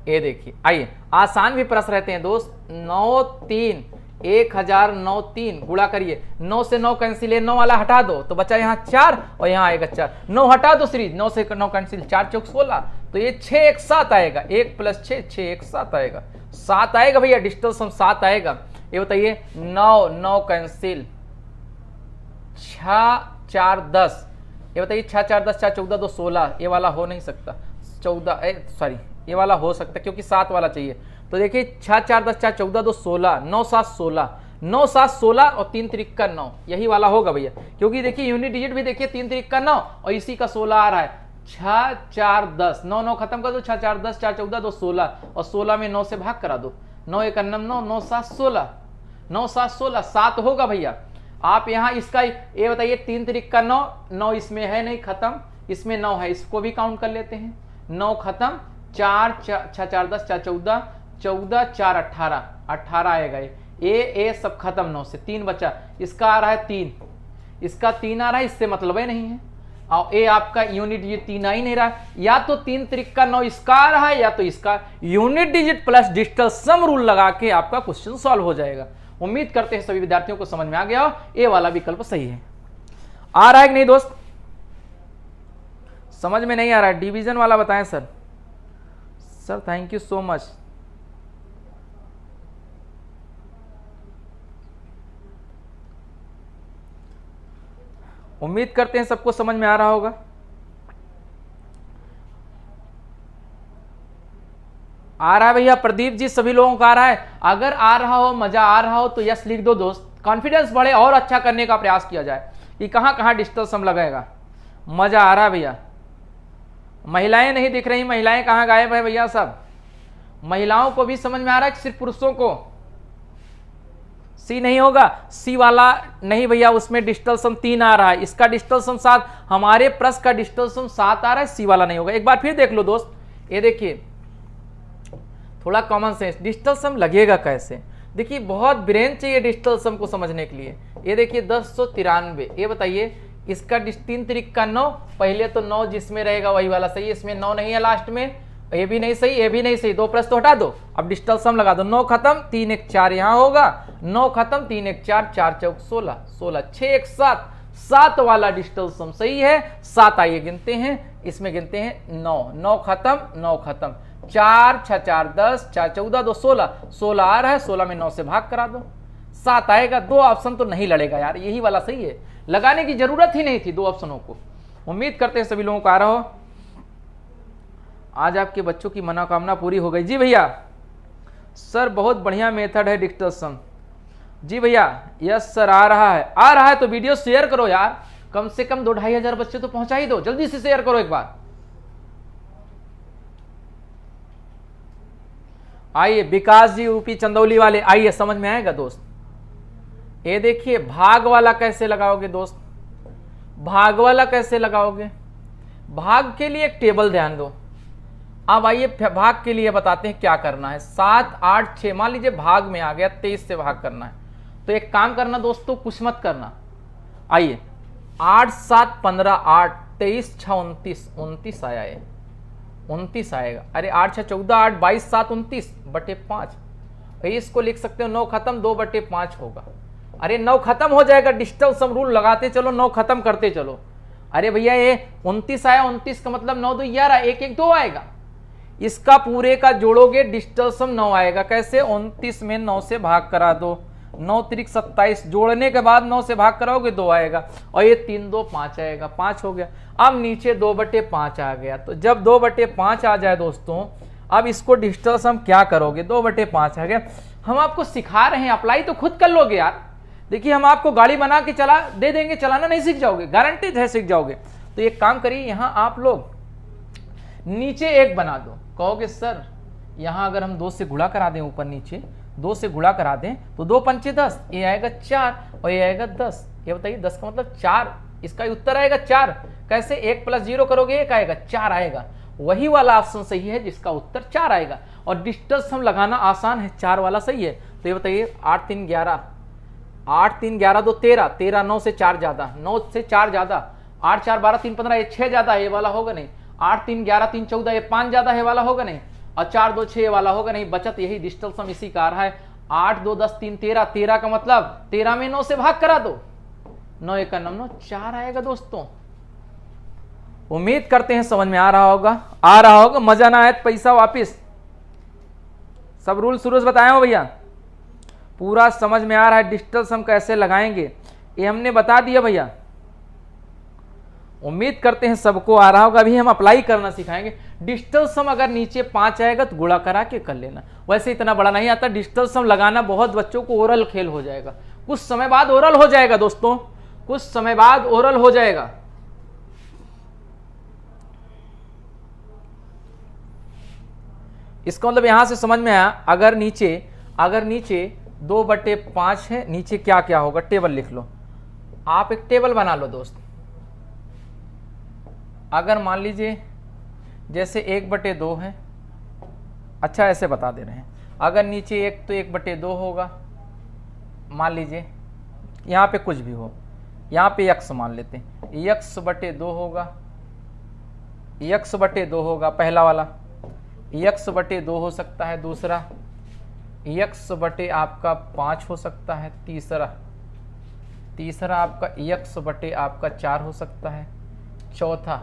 ये देखिए, आइए आसान भी प्रश्न रहते हैं दोस्त। 9 3 1009 3 गुणा करिए। 9 से 9 कैंसिल है, 9 वाला हटा दो तो बचा यहाँ 4 और यहाँ आएगा 4। 9 हटा दो सीरीज, 9 से 9 कैंसिल, 4 चौक 16, तो ये 6 1 7 आएगा। 1 + 6 6 1 7 आएगा, 7 आएगा भैया। डिजिटल सम 7 आएगा। ये बताइए 9 9 कैंसिल, 6 4 10। ये बताइए 6 4 10 4 14 2 16। ये वाला हो नहीं सकता, 14 सॉरी ये वाला हो सकता है क्योंकि 7 वाला चाहिए। तो देखिए 6 4 10 4 14 2 16, 9 7 16, 9 7 16 और 3 3 का 9, यही वाला होगा भैया। क्योंकि देखिए यूनिट डिजिट भी देखिए 3 3 का 9 और इसी का 16 आ रहा है। 6 4 10, 9 9 खत्म कर दो, 6 4 10 4 14 2 16 और 16 में 9 से भाग करा दो। 9 1 9 9 9 7 16, 9 7 16, 7 होगा भैया। आप यहाँ इसका ये बताइए 3 3 का 9, 9 इसमें है नहीं, खत्म। इसमें 9 है, इसको भी काउंट कर लेते हैं। 9 खत्म, 4 6 4 10 4 14 14 4 18, 18 आएगा। ये सब खत्म। 9 से 3 बचा, इसका आ रहा है 3, इसका 3 आ रहा है, इससे मतलब ही नहीं है। और ये आपका यूनिट ये 3 आ ही नहीं रहा है। या तो 3 3 का 9 इसका आ रहा है या तो इसका। Unit digit plus digital sum rule लगा के आपका क्वेश्चन सॉल्व हो जाएगा। उम्मीद करते हैं सभी विद्यार्थियों को समझ में आ गया हो। ये वाला विकल्प सही है। आ रहा है कि नहीं दोस्त? समझ में नहीं आ रहा है? डिवीजन वाला बताएं sir. Sir thank you so much. उम्मीद करते हैं सबको समझ में आ रहा होगा। आ रहा है भैया? प्रदीप जी सभी लोगों का आ रहा है? अगर आ रहा हो, मजा आ रहा हो तो यस लिख दो दोस्त। कॉन्फिडेंस बढ़े और अच्छा करने का प्रयास किया जाए कि कहां कहां डिजिटल सम लगेगा। मजा आ रहा है भैया? महिलाएं नहीं दिख रही, महिलाएं कहां गायब है भैया? सब महिलाओं को भी समझ में आ रहा है कि सिर्फ पुरुषों को? सी नहीं होगा, सी वाला नहीं भैया, उसमें डिजिटल सम 3 आ रहा है, इसका डिजिटल सम 7, हमारे प्रश्न का डिजिटल सम 7 आ रहा है, सी वाला नहीं होगा। एक बार फिर देख लो दोस्त, ये देखिए थोड़ा कॉमन सेंस, डिजिटल सम लगेगा कैसे? देखिए बहुत ब्रेन चाहिए डिजिटल सम को समझने के लिए। ये देखिए 1093, ये बताइए इसका 3 3 का 9, पहले तो 9 जिसमें रहेगा वही वाला सही है, इसमें 9 नहीं है लास्ट में, ये भी नहीं सही, ये भी नहीं सही, 2 प्रश्न तो हटा दो। अब डिजिटल सम लगा दो। 9 खत्म, 3 1 4 यहाँ होगा, 9 खत्म, 3 1 4 4 चौक 16 16 6 1 7, 7 वाला डिजिटल सम सही है। 7 आइए गिनते हैं, इसमें गिनते हैं 9 9 खत्म, 9 खत्म, 4 6 4 10 4 14 2 16, 16 आ रहा है, 16 में 9 से भाग करा दो, 7 आएगा। 2 ऑप्शन तो नहीं लड़ेगा यार, यही वाला सही है, लगाने की जरूरत ही नहीं थी 2 ऑप्शनों को। उम्मीद करते हैं सभी लोगों को आ रहा हो। आज आपके बच्चों की मनोकामना पूरी हो गई। जी भैया सर बहुत बढ़िया मेथड है डिजिटल सम। जी भैया यस सर आ रहा है तो वीडियो शेयर करो यार, कम से कम 2-2,500 बच्चे तो पहुंचा ही दो, जल्दी से शेयर करो एक बार। आइए विकास जी यूपी चंदौली वाले, आइए समझ में आएगा दोस्त। ये देखिए भाग वाला कैसे लगाओगे दोस्त, भाग वाला कैसे लगाओगे। भाग के लिए एक टेबल ध्यान दो। अब आइए भाग के लिए बताते हैं क्या करना है। 7, 8, 6 मान लीजिए भाग में आ गया, 23 से भाग करना है। तो एक काम करना दोस्तों, कुछ मत करना। आइए 8, 7, 15, 8, 23, 6, 29, 29 आया है, 29 आएगा। अरे 8, 6, 14, 8, 22, 7, 29/5। इसको लिख सकते हो 9 खत्म 2/5 होगा। अरे 9 खत्म हो जाएगा, डिजिटल सम रूल लगाते चलो, 9 खत्म करते चलो। अरे भैया ये 29 आया, 29 का मतलब 9 2 11, 1 1 2 आएगा। इसका पूरे का जोड़ोगे डिजिटल सम 9 आएगा। कैसे, 29 में 9 से भाग करा दो, 9 त्रिक 27, जोड़ने के बाद 9 से भाग कराओगे 2 आएगा, और ये 3 2 5 आएगा, 5 हो गया। अब नीचे 2/5 आ गया। तो जब 2/5 आ जाए दोस्तों, अब इसको डिजिटल सम क्या करोगे, 2/5 आ गया। हम आपको सिखा रहे हैं, अप्लाई तो खुद कर लोगे यार। देखिए हम आपको गाड़ी बना के चला दे देंगे, चलाना नहीं सीख जाओगे, गारंटीड है सीख जाओगे। तो एक काम करिए, यहाँ आप लोग नीचे 1 बना दो। कहोगे सर यहाँ अगर हम 2 से गुणा करा दें, ऊपर नीचे 2 से गुणा करा दें तो 2 पंचे 10, ये आएगा 4 और ये आएगा 10। ये बताइए 10 का मतलब 4, इसका उत्तर आएगा 4। कैसे, 1 + 0 करोगे 1 आएगा, 4 आएगा। वही वाला ऑप्शन सही है जिसका उत्तर 4 आएगा। और डिजिटल सम लगाना आसान है, 4 वाला सही है। तो ये बताइए 8 3 11, 8 3 11 2 13, 13 9 से 4 ज्यादा, 9 से 4 ज्यादा, 8 4 12 3 15, ये 6 ज्यादा है, ये वाला होगा नहीं। 8 3 11 3 14, ये 5 ज्यादा है, वाला होगा नहीं। और 4 2 6 वाला होगा नहीं। बचत यही डिजिटल सम इसी का आ रहा है। 8 2 10 3 13, 13 का मतलब 13 में 9 से भाग करा दो, 9 1 9 4 आएगा दोस्तों। उम्मीद करते हैं समझ में आ रहा होगा। मजा ना आए तो पैसा वापिस। सब रूल शुरू से बताया हो भैया, पूरा समझ में आ रहा है। डिजिटल सम कैसे लगाएंगे ये हमने बता दिया भैया। उम्मीद करते हैं सबको आ रहा होगा। अभी हम अप्लाई करना सिखाएंगे। डिजिटल सम अगर नीचे 5 आएगा तो गुणा करा के कर लेना। वैसे इतना बड़ा नहीं आता। डिजिटल सम लगाना बहुत बच्चों को ओरल खेल हो जाएगा, कुछ समय बाद ओरल हो जाएगा दोस्तों, कुछ समय बाद ओरल हो जाएगा। इसका मतलब यहां से समझ में आया। अगर नीचे 2/5 है, नीचे क्या क्या होगा टेबल लिख लो। आप एक टेबल बना लो दोस्त। अगर मान लीजिए जैसे 1/2 है, अच्छा ऐसे बता दे रहे हैं। अगर नीचे 1 तो 1/2 होगा, मान लीजिए यहाँ पे कुछ भी हो, यहाँ पे x मान लेते हैं, x/2 होगा, x/2 होगा पहला वाला, x/2 हो सकता है दूसरा, x/ आपका 5 हो सकता है तीसरा आपका x/ आपका 4 हो सकता है, चौथा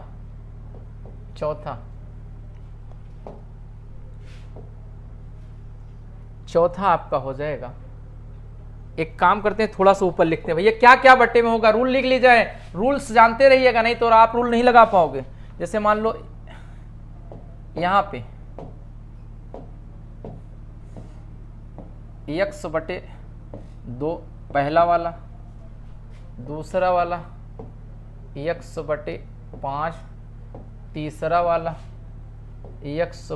आपका हो जाएगा। एक काम करते हैं, थोड़ा सा ऊपर लिखते हैं भैया क्या क्या बट्टे में होगा। रूल लिख लीजिए, रूल्स जानते रहिएगा, नहीं तो आप रूल नहीं लगा पाओगे। जैसे मान लो यहां पे x/2 पहला वाला, दूसरा वाला x/5, तीसरा वाला x/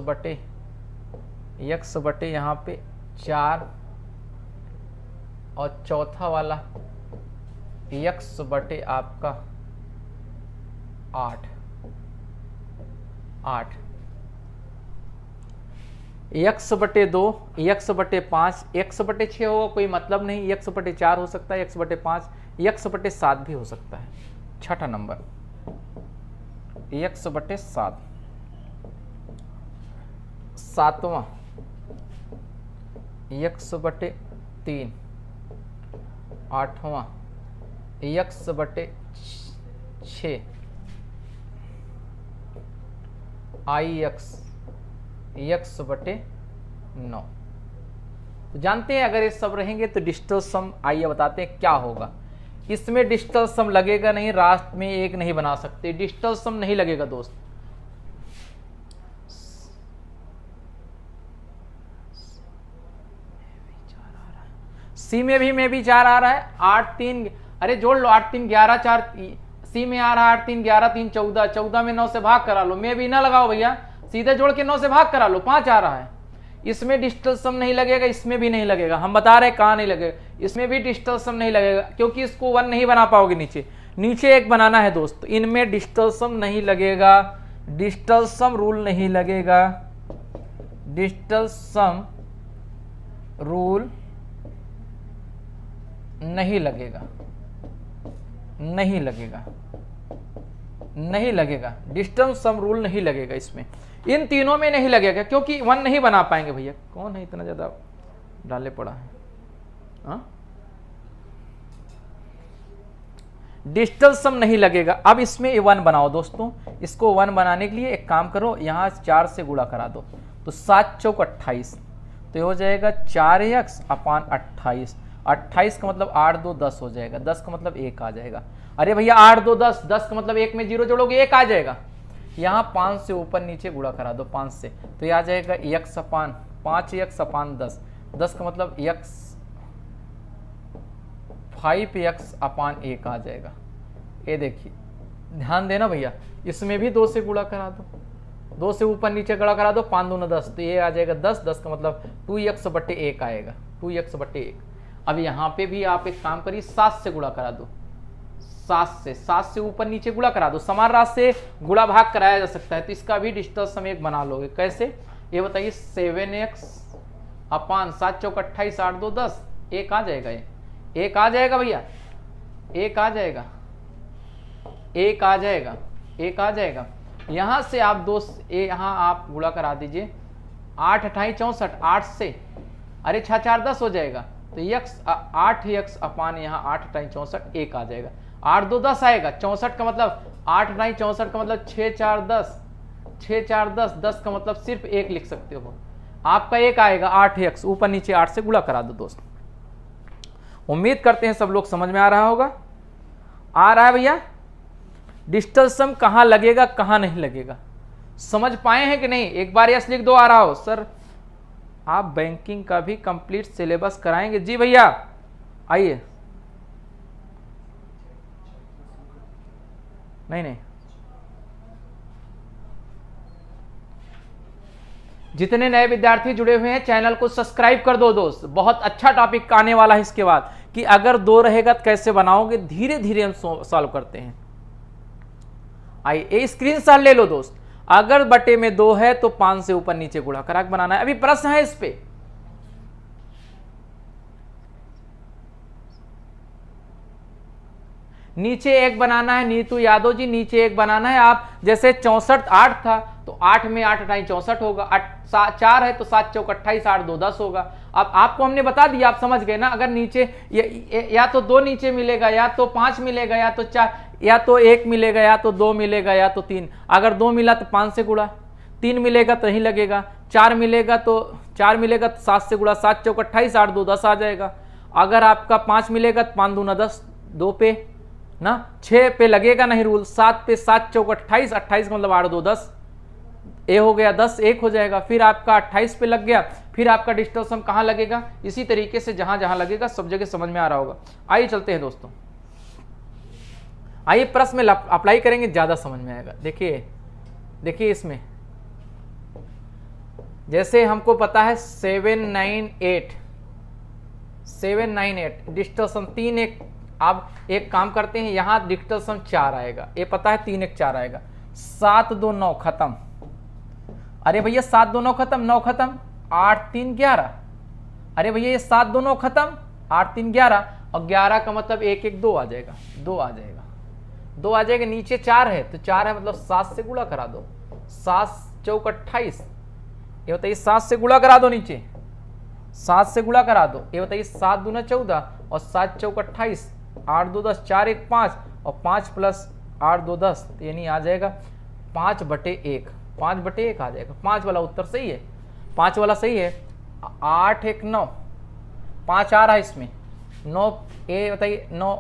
यहाँ पे 4 और चौथा वाला x/ आपका 8 x/2, x/5, x/6 होगा कोई मतलब नहीं, x/4 हो सकता है, x/5, x/7 भी हो सकता है। छठा नंबर x/7, सातवां x/3, आठवां x/6, x/9। तो जानते हैं अगर ये सब रहेंगे तो डिजिटल सम, आइए बताते हैं क्या होगा। इसमें डिजिटल सम लगेगा नहीं, राष्ट्र में 1 नहीं बना सकते, डिजिटल सम नहीं लगेगा दोस्त। सी में भी 4 आ रहा है, 8 3, अरे जोड़ लो, 8 3 11, 4 सी में आ रहा है 8 3 11 3 14, 14 में 9 से भाग करा लो, में भी ना लगाओ भैया, सीधे जोड़ के 9 से भाग करा लो, 5 आ रहा है। इसमें डिजिटल सम नहीं लगेगा, इसमें भी नहीं लगेगा, हम बता रहे हैं कहाँ नहीं लगेगा, इसमें भी डिजिटल सम नहीं लगेगा क्योंकि इसको 1 नहीं बना पाओगे, नीचे एक बनाना है दोस्त, इनमें डिजिटल सम नहीं लगेगा, डिजिटल सम रूल नहीं लगेगा, डिजिटल सम रूल नहीं लगेगा, नहीं लगेगा, नहीं लगेगा, डिजिटल सम रूल नहीं लगेगा इसमें, इन तीनों में नहीं लगेगा क्योंकि 1 नहीं बना पाएंगे भैया। कौन है इतना ज्यादा डाले पड़ा है, हाँ डिजिटल सम नहीं लगेगा। अब इसमें 1 बनाओ दोस्तों, इसको 1 बनाने के लिए एक काम करो, यहाँ 4 से गुणा करा दो, तो 7 चौक 28, तो ये हो जाएगा 4x अपान 28, 28 का मतलब 8 2 10 हो जाएगा, 10 का मतलब 1 आ जाएगा। अरे भैया 8 2 10, 10 का मतलब 1 में 0 जोड़ोगे 1 आ जाएगा। यहाँ 5 से ऊपर नीचे गुणा करा दो 5 से, तो ये आ जाएगा x अपान 5x अपान 10, 10 का मतलब x 5x अपान 1 आ जाएगा। ये देखिए ध्यान देना भैया, इसमें भी 2 से गुणा करा दो, 2 से ऊपर नीचे गुणा करा दो, 5 दूना 10, तो ये आ जाएगा 10, 10 का मतलब 2x/1 आएगा, 2x/1। अब यहाँ पे भी आप एक काम करिए, 7 से गुणा करा दो, 7 से ऊपर नीचे गुणा करा दो, समान राशि से गुणा भाग कराया जा सकता है, तो इसका भी डिजिटल सम एक बना लोगे। कैसे ये बताइए, 7x अपान 7 चौक 28, 8 2 10, 1 आ जाएगा, ये 1 आ जाएगा भैया, 1 आ जाएगा, 1 आ जाएगा, 1 आ जाएगा। यहाँ से आप यहाँ आप गुणा करा दीजिए, 8 28 64, 8 से अरे 6 4 10 हो जाएगा, तो x 8x अपान यहाँ 8 28 64, 1 आ जाएगा, 8 2 10 आएगा, 64 का मतलब 8 9 64 का मतलब 6 4 10, 6 4 10, 10 का मतलब सिर्फ 1 लिख सकते हो, आपका 1 आएगा 8x, ऊपर नीचे 8 से गुणा करा दो दोस्त। उम्मीद करते हैं सब लोग समझ में आ रहा होगा, आ रहा है भैया। डिजिटल सम कहाँ लगेगा कहाँ नहीं लगेगा समझ पाए हैं कि नहीं, एक बार यस लिख दो। आ रहा हो सर आप बैंकिंग का भी कंप्लीट सिलेबस कराएंगे? जी भैया आइए। नहीं जितने नए विद्यार्थी जुड़े हुए हैं चैनल को सब्सक्राइब कर दो दोस्त, बहुत अच्छा टॉपिक आने वाला है इसके बाद, कि अगर 2 रहेगा तो कैसे बनाओगे, धीरे धीरे हम सॉल्व करते हैं। आइए स्क्रीनशॉट ले लो दोस्त, अगर बटे में 2 है तो 5 से ऊपर नीचे गुणा करा के बनाना है। अभी प्रश्न है इस पे, नीचे 1 बनाना है नीतू यादव जी, नीचे 1 बनाना है। आप जैसे 64 8 था तो 8 में 8 9 64 होगा, 4 है तो 7 चौक 28, 8 2 10 होगा। अब आपको हमने बता दिया, आप समझ गए ना। अगर नीचे या तो 2 नीचे मिलेगा, या तो 5 मिलेगा, या तो 4, या तो 1 मिलेगा, या तो 2 मिलेगा, या तो 3। अगर 2 मिला तो 5 से गुणा, 3 मिलेगा तो नहीं लगेगा, 4 मिलेगा तो 7 से गुणा, 7 चौक 28, 8 2 10 आ जाएगा। अगर आपका 5 मिलेगा तो 5 दूना 10, 2 पे ना, 6 पे लगेगा नहीं रूल, 7 पे 7 चौक 28, 28 मतलब 8 2 10, ए हो गया 10, 1 हो जाएगा। फिर आपका 28 पे लग गया, फिर आपका डिजिटल सम कहाँ लगेगा, इसी तरीके से जहां जहां लगेगा सब जगह समझ में आ रहा होगा। आइए चलते हैं दोस्तों, आइए प्रश्न में अप्लाई करेंगे, ज्यादा समझ में आएगा। देखिए इसमें जैसे हमको पता है 798 डिजिटल सम 3 1, आप एक काम करते हैं, यहां डिजिटल सम 4 आएगा, ये पता है 3 1 4 आएगा, 7 2 9 खत्म। अरे भैया 7 2 9 खत्म, 9 खत्म, 8 3 11। अरे भैया ये 7 2 9 खत्म, 8 3 11, और 11 का मतलब 1 1 2 आ जाएगा, 2 आ जाएगा, 2 आ जाएगा। नीचे 4 है तो 4 है मतलब 7 से गुणा करा दो, 7 चौक 28। ये बताइए 7 से गुणा करा दो, नीचे 7 से गुणा करा दो। ये बताइए 7 दूना 14 और 7 चौक 28, 8 2 10, 4 1 5 और 5 प्लस 8 2 10, यानी आ जाएगा 5/1, 5/1 आ जाएगा। 5 वाला उत्तर सही है, 5 वाला सही है। 8 1 9, 5 आ रहा है इसमें, 9 ये बताइए 9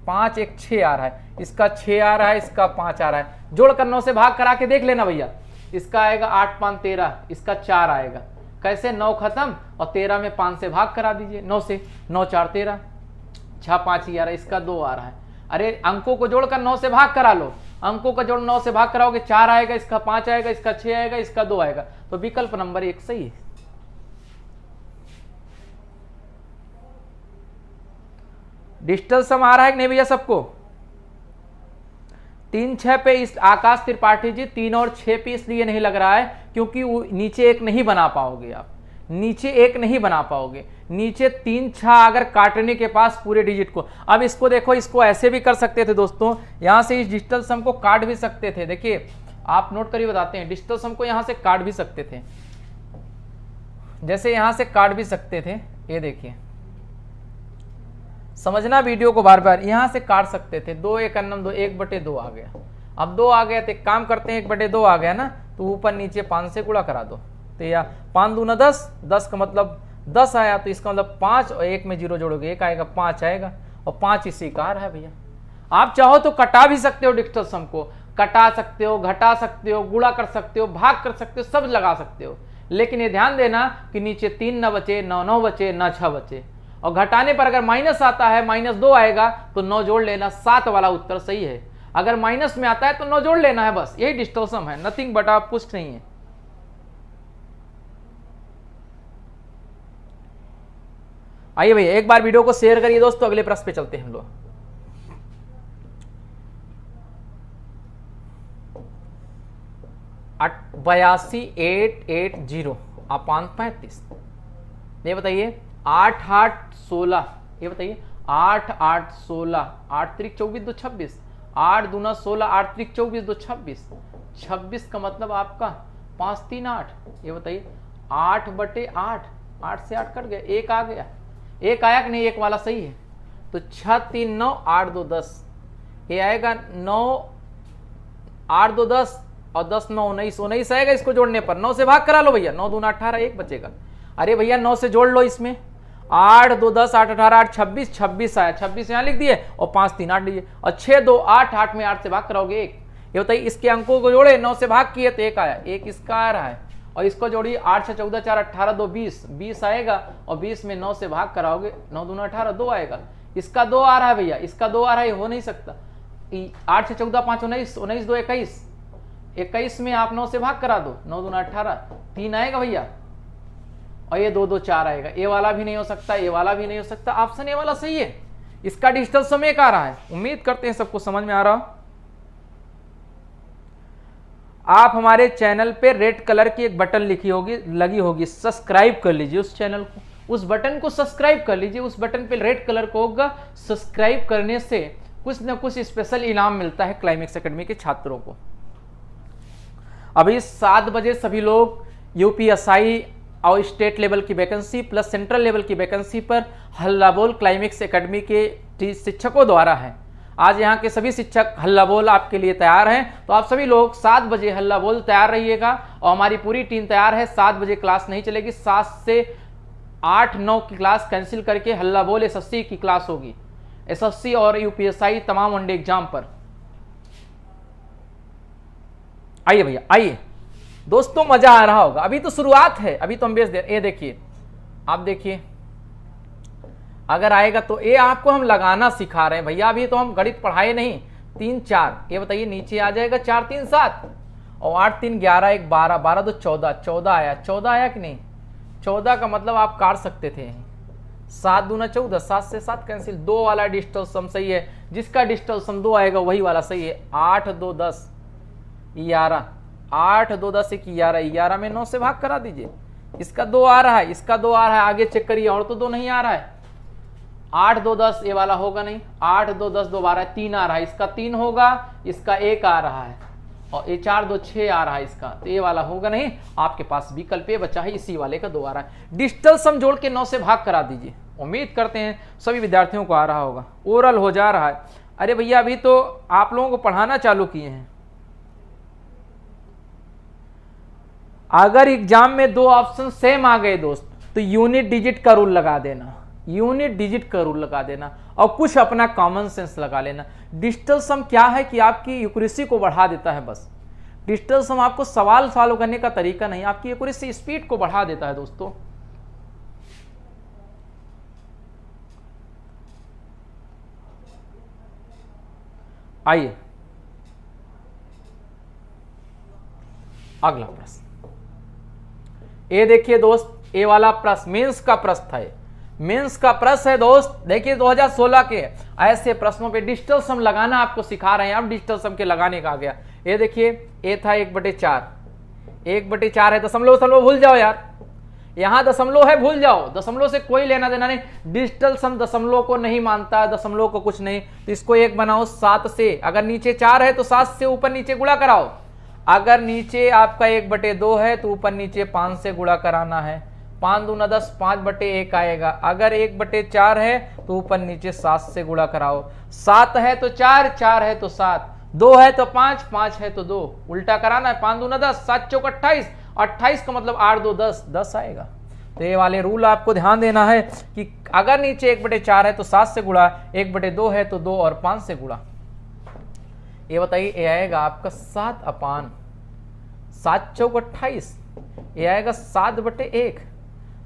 5 1 6 आ रहा है, इसका 6 आ रहा है, इसका 5 आ रहा है, जोड़कर 9 से भाग करा के देख लेना भैया। इसका आएगा 8 5 13, इसका 4 आएगा, कैसे 9 खत्म और 13 में 5 से भाग करा दीजिए, 9 से, 9 4 13, 6 5 11, इसका 2 आ रहा है। अरे अंकों को जोड़कर 9 से भाग करा लो, अंकों का जोड़ 9 से भाग कराओगे 4 आएगा, इसका 5 आएगा, इसका 6 आएगा, इसका 2 आएगा, तो विकल्प नंबर 1 सही है। डिजिटल सम आ रहा है कि नहीं भैया सबको? 3 6 पे इस आकाश त्रिपाठी जी 3 और 6 पे इसलिए नहीं लग रहा है क्योंकि नीचे एक नहीं बना पाओगे आप, नीचे एक नहीं बना पाओगे, नीचे 3 6 अगर काटने के पास पूरे डिजिट को। अब इसको देखो, इसको ऐसे भी कर सकते थे दोस्तों, यहां से इस डिजिटल सम को काट भी सकते थे। देखिए आप नोट करिए, बताते हैं, डिजिटल सम को यहां से काट भी सकते थे, जैसे यहां से काट भी सकते थे, ये देखिए, समझना वीडियो को बार बार, यहां से काट सकते थे। 2 1 2, 1/2 आ गया। अब 2 आ गया तो एक काम करते हैं, 1/2 आ गया ना, तो ऊपर नीचे 5 से गुणा करा दो, तो या 5 दूना 10, 10 का मतलब 10 आया, तो इसका मतलब 5 और 1 में 0 जोड़ोगे 1 आएगा, 5 आएगा, और 5 इसी कार है भैया। आप चाहो तो कटा भी सकते हो, डिजिटल सम को कटा सकते हो, घटा सकते हो, गुणा कर सकते हो, भाग कर सकते हो, सब लगा सकते हो, लेकिन ये ध्यान देना कि नीचे 3 न बचे, 9 9 बचे, न 6 बचे। और घटाने पर अगर माइनस आता है, -2 आएगा तो 9 जोड़ लेना, 7 वाला उत्तर सही है। अगर माइनस में आता है तो 9 जोड़ लेना है, बस यही डिजिटल सम है, नथिंग बट, आप कुछ नहीं है। आइए भैया एक बार वीडियो को शेयर करिए दोस्तों, अगले प्रश्न पे चलते हैं हम लोग। 82,880 अपान 35, ये बताइए 8 8 16, ये बताइए 8 8 16, 8 3 24 2 26, 8 दूना 16, 8 3 24 2 26, 26 का मतलब आपका 5 3 8, ये बताइए 8/8, 8 से 8 कट गया, 1 आ गया, 1 आया कि नहीं? 1 वाला सही है, तो 6 3 9, 8 2 10, ये आएगा 9, 8 2 10 और 10 9 19, 19 आएगा इसको जोड़ने पर। 9 से भाग करा लो भैया, 9 दूना 18, 1 बचेगा। अरे भैया 9 से जोड़ लो इसमें, 8 2 10, 8 18, 8 26, 26 आया, 26 यहाँ लिख दिए और 5 3 8 लीजिए, और 6 2 8, 8 में 8 से भाग कराओगे 1। ये बताइए इसके अंकों को जोड़े, 9 से भाग किए तो 1 आया, 1 इसका आ रहा है, और इसको जोड़िए 8 6 14 4 18 2 20, 20 आएगा, और 20 में 9 से भाग कराओगे, 9 दूना 18, 2 आएगा, इसका 2 आ रहा है भैया, इसका 2 आ रहा है, हो नहीं सकता। 8 6 14 5 19, 19 2 21, 21 में आप 9 से भाग करा दो, 9 दूना 18, 3 आएगा भैया, और ये 2 2 4 आएगा, ये वाला भी नहीं हो सकता, ये वाला भी नहीं हो सकता, ऑप्शन ए वाला सही है। इसका डिजिटल सम 1 आ रहा है। उम्मीद करते हैं सबको समझ में आ रहा हो। आप हमारे चैनल पे रेड कलर की एक बटन लिखी होगी, लगी होगी, सब्सक्राइब कर लीजिए उस चैनल को, उस बटन को सब्सक्राइब कर लीजिए, उस बटन पे रेड कलर को होगा, सब्सक्राइब करने से कुछ ना कुछ स्पेशल इनाम मिलता है क्लाइमेक्स एकेडमी के छात्रों को। अभी 7 बजे सभी लोग यूपीएसआई और स्टेट लेवल की वैकेंसी प्लस सेंट्रल लेवल की वैकेंसी पर हल्ला बोल क्लाइमेक्स एकेडमी के शिक्षकों द्वारा है। आज यहाँ के सभी शिक्षक हल्ला बोल आपके लिए तैयार हैं, तो आप सभी लोग 7 बजे हल्ला बोल तैयार रहिएगा, और हमारी पूरी टीम तैयार है। 7 बजे क्लास नहीं चलेगी, 7 से 8 9 की क्लास कैंसिल करके हल्ला बोल एसएससी की क्लास होगी, एसएससी और यूपीएसआई तमाम वनडे एग्जाम पर। आइए भैया आइए दोस्तों, मजा आ रहा होगा, अभी तो शुरुआत है, अभी तो हम बेच दे। ये देखिए, आप देखिए, अगर आएगा तो ये आपको हम लगाना सिखा रहे हैं भैया, अभी तो हम गणित पढ़ाए नहीं। 3 4, ये बताइए नीचे आ जाएगा 4 3 7, और 8 3 11, 1 12, 12 2 14, 14 आया, 14 आया कि नहीं? 14 का मतलब आप काट सकते थे, 7 दूना 14, 7 से 7 कैंसिल, 2 वाला डिजिटल सम सही है, जिसका डिजिटल सम 2 आएगा वही वाला सही है। 8 2 10 11, 8 2 10 1 11, 11 में 9 से भाग करा दीजिए, इसका 2 आ रहा है, इसका 2 आ रहा है, आगे चेक करिए, और तो 2 नहीं आ रहा है। 8 2 10 ये वाला होगा नहीं, 8 2 10 2 12, 3 आ रहा है, इसका 3 होगा, इसका 1 आ रहा है, और ये 4 2 6 आ रहा है इसका, तो ये वाला होगा नहीं। आपके पास विकल्प ये बचा है, इसी वाले का 2 आ रहा है। डिजिटल सम जोड़ के 9 से भाग करा दीजिए। उम्मीद करते हैं सभी विद्यार्थियों को आ रहा होगा। ओरल हो जा रहा है। अरे भैया अभी तो आप लोगों को पढ़ाना चालू किए हैं। अगर एग्जाम में 2 ऑप्शन सेम आ गए दोस्त, तो यूनिट डिजिट का रूल लगा देना, यूनिट डिजिट का रूल लगा देना, और कुछ अपना कॉमन सेंस लगा लेना। डिजिटल सम क्या है कि आपकी एक्यूरेसी को बढ़ा देता है, बस डिजिटल सम आपको सवाल सॉल्व करने का तरीका नहीं, आपकी एक्यूरेसी स्पीड को बढ़ा देता है दोस्तों। आइए अगला प्रश्न, ये देखिए दोस्त, ये वाला प्रश्न मेंस का प्रश्न था, मेंस का प्रश्न है दोस्त। देखिए 2016 के ऐसे प्रश्नों पे डिजिटल सम लगाना आपको सिखा रहे हैं, अब डिजिटल सम के लगाने का आ गया। ये देखिए, ये था 1/4, 1/4 है, दशमलव दशमलव भूल जाओ यार, यहां दशमलव है भूल जाओ, दशमलव से कोई लेना देना नहीं। डिजिटल सम दशमलव को नहीं मानता, दशमलव को कुछ नहीं, तो इसको 1 बनाओ 7 से, अगर नीचे 4 है तो 7 से ऊपर नीचे गुणा कराओ, अगर नीचे आपका 1/2 है तो ऊपर नीचे 5 से गुणा कराना है, 5 दूना 10, 5/1 आएगा, अगर 1/4 है तो ऊपर नीचे 7 से गुणा कराओ, 7 है तो 4, 4 है तो 7, 2 है तो 5, 5 है तो 2, उल्टा कराना है, 5 दूना 10, 7 चौक 28, 28 का मतलब 8 2 10, 10 आएगा। तो ये वाले रूल आपको ध्यान देना है कि अगर नीचे 1/4 है तो 7 से गुणा, 1/2 है तो 2 और 5 से गुणा। ये बताइए, ये आएगा आपका 7/7 चौक 28, ये आएगा 7/1,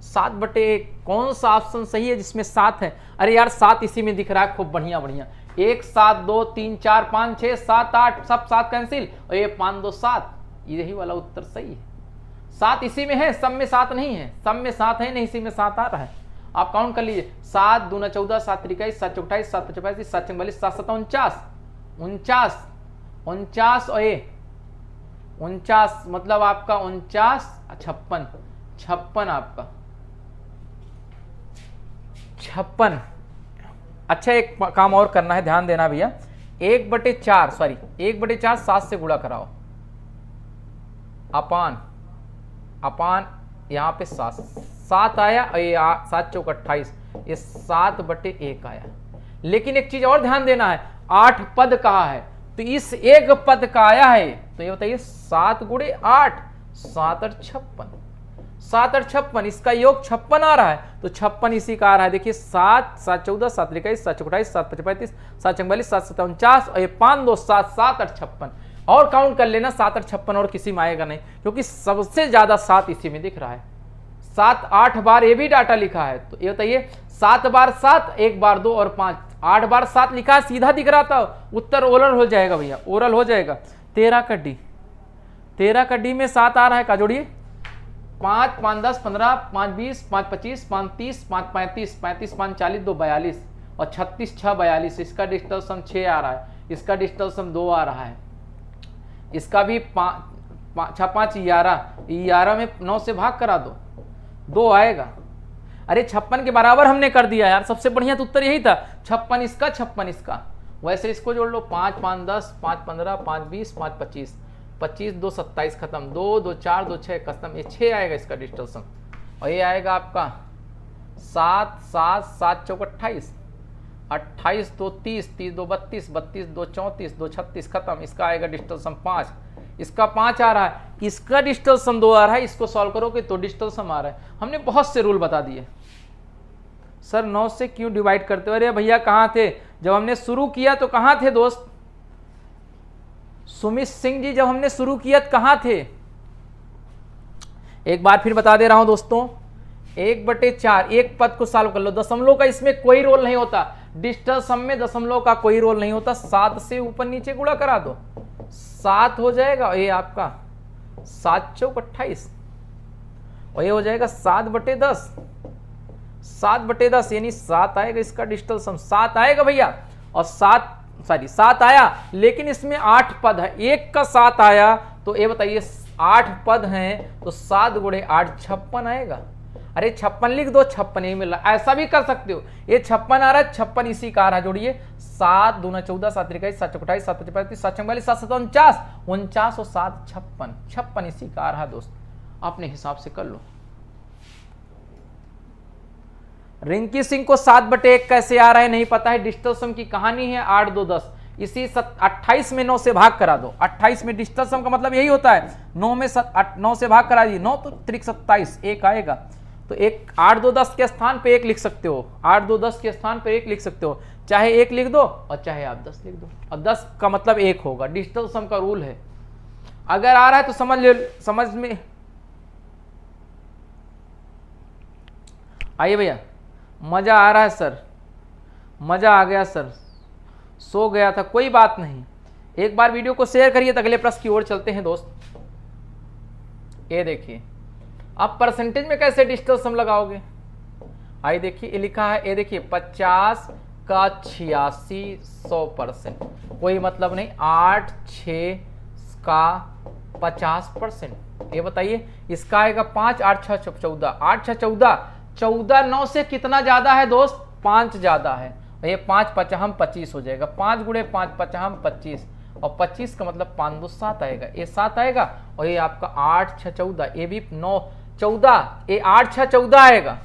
7/1। कौन सा ऑप्शन सही है जिसमें 7 है? अरे यार 7 इसी में दिख रहा है, खूब बढ़िया बढ़िया। 1 7 2 3 4 5 6 7 8, सब 7 कैंसिल, और ये 5 2 7, यही वाला उत्तर सही है। 7 इसी में है, सब में 7 नहीं है, सब में 7 है नहीं, इसी में 7 आ रहा है। आप काउंट कर लीजिए, 7 दूना 14, 7 3 21, 7 चौक 28, 7 5 35, 7 44, 7 7 49, 49 और ये 49 मतलब आपका 49 56, 56 आपका 56। अच्छा एक काम और करना है, ध्यान देना भैया, 1/4 सॉरी 1/4 7 से गुणा कराओ, अपान यहाँ पे 7 आया, और ये 7 चौक 28, ये 7/1 आया। लेकिन एक चीज और ध्यान देना है, 8 पद कहा है, तो इस एक पद का आया है, तो ये बताइए 7 गुणे 8, 7 और 56, 7 और 56, इसका योग 56 आ रहा है, तो 56 इसी का आ रहा है। देखिए 7 7 14, 7 21, 7 28, 7 35, 7 44, 7 49, और ये 5 2 7, 7 और 56, और काउंट कर लेना 7 और 56, और किसी में आएगा नहीं, क्योंकि सबसे ज्यादा 7 इसी में दिख रहा है। 7 8 बार ये भी डाटा लिखा है, तो ये बताइए 7 बार 7, 1 बार 2 और 5, 8 बार 7 लिखा है, सीधा दिख रहा था, उत्तर ओरल हो जाएगा भैया, ओरल हो जाएगा। 13 का डी में 7 आ रहा है, का जोड़िए 5 5 10 15, 5 20, 5 25, 5 30, 5 35, 35 5 40, 2 42, और 36 6 42, इसका डिजिटल सम 6 आ रहा है, इसका डिजिटल सम 2 आ रहा है, इसका भी 5 5 11 में 9 से भाग करा दो, 2 आएगा। अरे 56 के बराबर हमने कर दिया यार, सबसे बढ़िया तो उत्तर यही था, 56 इसका 56 इसका। वैसे इसको जोड़ लो, 5 5 10, 5 15, 5 20, 5 25, 25 2 27 खत्म, 2 2 4 2 6 खत्म, ये 6 आएगा इसका डिजिटल सम। और ये आएगा आपका 7 7 7 चौक 28, 28 2 30, 30 2 32, 32 2 34, 2 36 खत्म, इसका आएगा डिजिटल सम 5, इसका 5 आ रहा है, इसका डिजिटल सम 2 आ रहा है, इसको सॉल्व करोगे तो डिजिटल सम आ रहा है। हमने बहुत से रूल बता दिए। सर 9 से क्यों डिवाइड करते हो? अरे भैया कहाँ थे जब हमने शुरू किया, तो कहाँ थे दोस्त? सुमित सिंह जी, जब हमने शुरू किया तो कहाँ थे? एक बार फिर बता दे रहा हूं दोस्तों, 1/4 एक पद को सॉल्व कर लो, दशमलव का इसमें कोई रोल नहीं होता, डिजिटल सम में दशमलव का कोई रोल नहीं होता, 7 से ऊपर नीचे गुणा करा दो, 7 हो जाएगा, ये आपका 7 चौक 28, और ये हो जाएगा 7/10, 7/10 यानी 7 आएगा इसका डिजिटल सम, 7 आएगा भैया। और 7 आया, लेकिन इसमें 8 पद है, एक का 7 आया, तो ये बताइए 8 पद हैं, तो 7 गुणे 8 56 आएगा। अरे 56 लिख दो, 56 नहीं मिल रहा, ऐसा भी कर सकते हो, ये 56 आ रहा है, 56 इसी का आ रहा है, जोड़िए 7 दूना 14, 7 21, 7 28, 7 35, 7 44, 7 49, 49 और 7 56, 56 इसी का आ रहा है दोस्त, अपने हिसाब से कर लो। रिंकी सिंह को 7/1 कैसे आ रहा है नहीं पता है, डिजिटल सम की कहानी है 8 2 10, इसी 28 में 9 से भाग करा दो, 28 में डिजिटल सम का मतलब यही होता है, 9 में 9 से भाग करा दी, 9 तो 3 27, 1 आएगा, तो एक 8 2 10 के स्थान पे 1 लिख सकते हो, 8 2 10 के स्थान पे 1 लिख सकते हो, चाहे 1 लिख दो और चाहे आप 10 लिख दो, और 10 का मतलब 1 होगा, डिजिटल सम का रूल है। अगर आ रहा है तो समझ ले, समझ में आइए भैया। मजा आ रहा है सर, मजा आ गया सर, सो गया था, कोई बात नहीं। एक बार वीडियो को शेयर करिए तो अगले प्रश्न की ओर चलते हैं दोस्त। ये देखिए, अब परसेंटेज में कैसे डिजिटल सम लगाओगे? आइए देखिए, ये लिखा है, ये देखिए 50 का 86 100%, कोई मतलब नहीं। 8 6 का 50%, ये बताइए इसका आएगा 5, 8 6 14, 8 6 14, 14 9 से कितना ज्यादा है दोस्त? 5 ज्यादा है। ये 5 पचहम 25 हो जाएगा, 5 गुणे 5 पचहम 25, और 25 का मतलब 5 2 7 आएगा, ये 7 आएगा। और ये आपका 8 6 14, ये भी 9 14, ये 8 6 14 आएगा।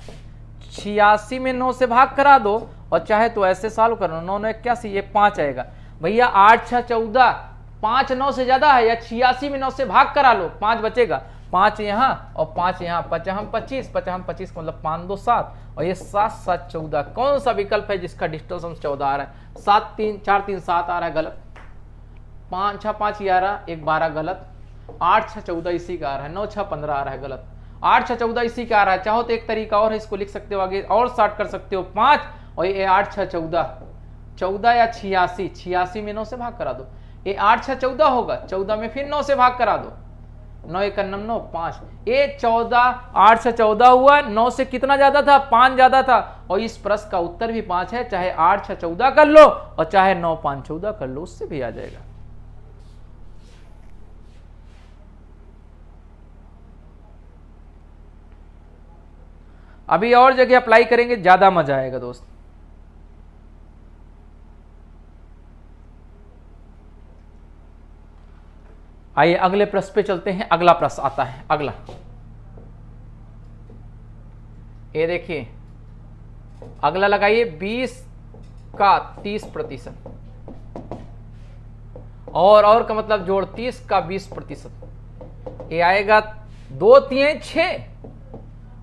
86 में 9 से भाग करा दो, और चाहे तो ऐसे सॉल्व करो, 9 9 81, ये 5 आएगा। भैया 8 6 14, 5 9 से ज्यादा है, या 86 में 9 से भाग करा लो, 5 बचेगा, 5 यहाँ और 5 यहाँ, पचहम 25, पचहम 25 का मतलब 5 2 7, और ये 7 7 14। कौन सा विकल्प है जिसका डिजिटल सम 14 आ रहा है? 7 3 4 3 7 आ रहा है, गलत। 5 6 5 11 1 12 गलत। 8 6 14 इसी का आ रहा है। 9 6 15 आ रहा है, गलत। 8 6 14 इसी का आ रहा है। चाहो तो एक तरीका और है, इसको लिख सकते हो आगे और शॉर्ट कर सकते हो, 5 और ये 8 6 14, 14 या 86, 86 में 9 से भाग करा दो, ये 8 6 14 होगा, 14 में फिर 9 से भाग करा दो, 9 1 9 5, ये 14 8 6 14 हुआ। 9 से कितना ज्यादा था? 5 ज्यादा था, और इस प्रश्न का उत्तर भी 5 है। चाहे 8 6 14 कर लो और चाहे 9 5 14 कर लो, उससे भी आ जाएगा। अभी और जगह अप्लाई करेंगे, ज्यादा मजा आएगा दोस्त। आइए अगले प्रश्न पे चलते हैं। अगला प्रश्न आता है, अगला ये देखिए, अगला लगाइए 20 का 30%, और का मतलब जोड़ 30 का 20%, ये आएगा 2 3 6,